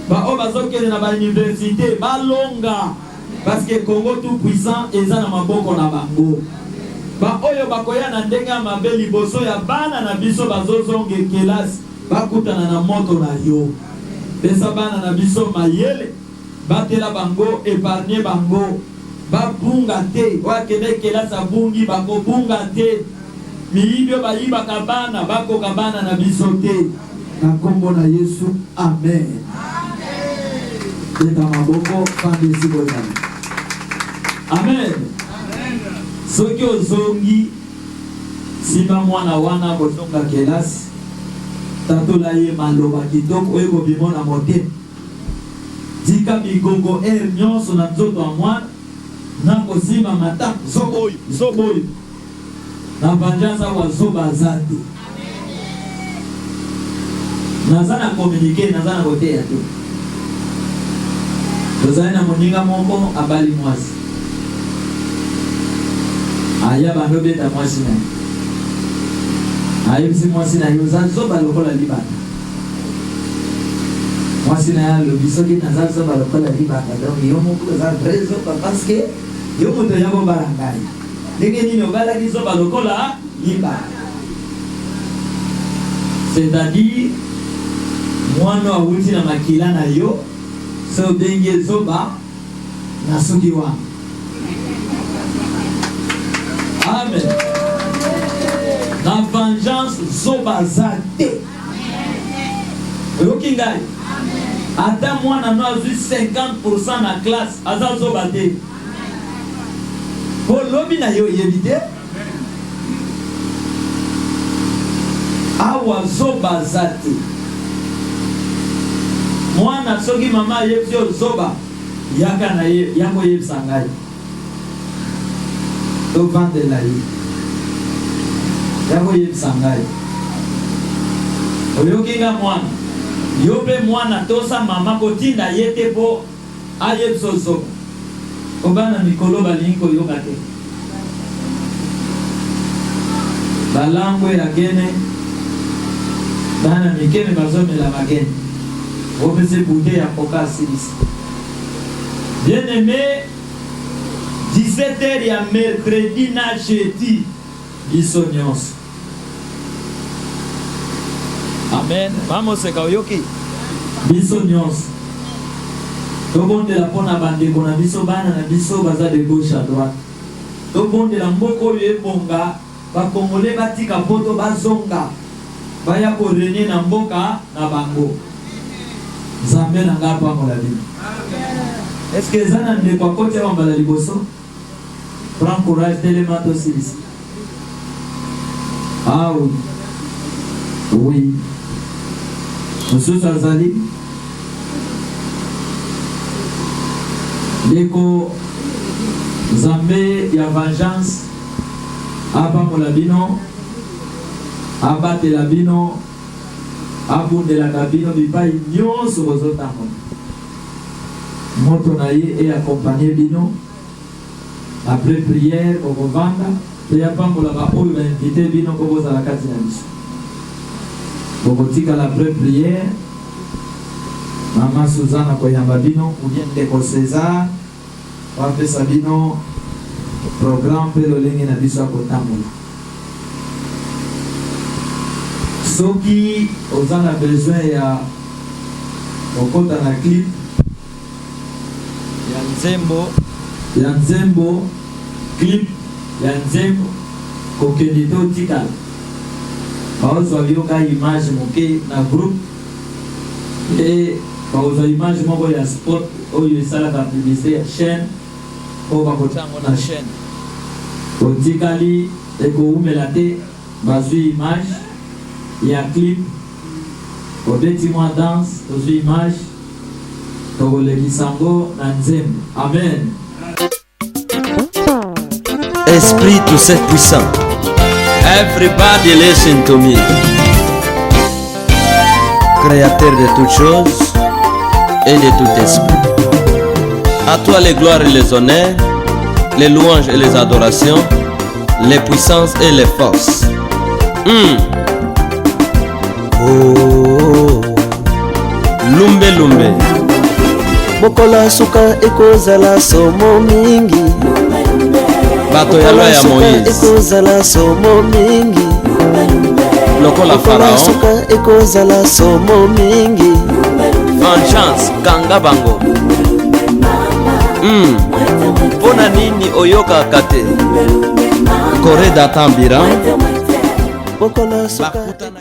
ba o bazokende na ba université balonga parce que Congo tout puissant eza na maboko na bango. Ba oyo bakoya na ndenge ya mabe liboso ya bana na biso bazozonga kelasi bakutana na moto na yo. Pesa bana na biso mayele batela bango épargner bango babunga te wakende kelasi abungi bango bunga te miibyo bayibaka bana bakoka bana na biso te na kombo na Yesu amen. Teta maboko pande sibozana amen. Soki ozongi sima mwana wana bozonga kelasi tatola ye maloba kitoko oyo bimona mote tika migongo nyonso na nzoto ya mwana na kozima mata zoboyo na banjanza wa zoba zate naza na communiquer naza na koteya te tozali na moninga moko abali mwasi aya bando beta mwasi na ayebisi mwasi na yo za zoba lokola libata mwasi na ya lobi soki naza zoba lokola libata donc yo moko eza vrai zoba parce que yo moto ya kobala ngai ndenge nini obalaki zoba lokola libata, c'est-à-dire mwana awuti na makila na yo so bengi zoba na soki wana amen. La vengeance zoba zate oyoki ngai ata mwana no azwi 50% na classe aza zoba te po lobi na yo yebi te awa zoba zate mwana soki mama ayebisi yo zoba yaka na ye yango yebisa ngai tovandela ye yango yebisa ngai oyoki nga mwana yo mpe mwana tosa mama kotinda ye te mpo ayebisa zoba obana mikolo balingi koyoka te balango ya gene bana mikeme bazomela magene opese bouteille ya coca silisi. Bien aimé, 17h ya mercredi na jeudi biso nyonso amen. Vamos oyoki biso nyonso tobondela mpona bandeko na biso bana na biso baza de gauche à droite tobondela mboka oyo ebonga bakongole batika poto bazonga baya korenie na mboka na bango Nzambe na nga pambola bino. Est-ce que eza na ndeko akoti ya mbala liboso? Prends courage, telema tosilisi. Ah oui. Oui. Mosusu azali ndeko Nzambe ya vengeance apambola bino abatela bino abundelaka bino bipai nyonso bozotambola moto na ye e accompagner bino après prière okovanda mpe yapambola baoyo bainvite bino mpo bozala kati na biso bokotikala après prière mama Suzana koyamba bino ou bien ndeko César wapesa bino programme mpe lolenge na biso ya kotambola. Soki oza na besoin ya okota na clip ya nzembo clip ya nzembo kokende to tikala baozwa bioka image moke na groupe e baozwa image moko ya sport oyo esalaka publicité ya chaîne po bakotango na chaîne otikali ekoumela te bazwi image ya clip obeti mwa danse tozwi image tokolekisango na nzembo amen. Esprit tout seul puissant, everybody listen to me. Créateur de toutes choses et de tout esprit, à toi les gloires et les honneurs, les louanges et les adorations, les puissances et les forces. Oh, Lumbe lumbe. mokola suka ekozala somo mingi bato ya loi ya Moïse ekozala somo mingi lokola Pharaon suka ekozala somo mingi vengeance kanga bango mpona nini oyokaka te kore datambira mokola suka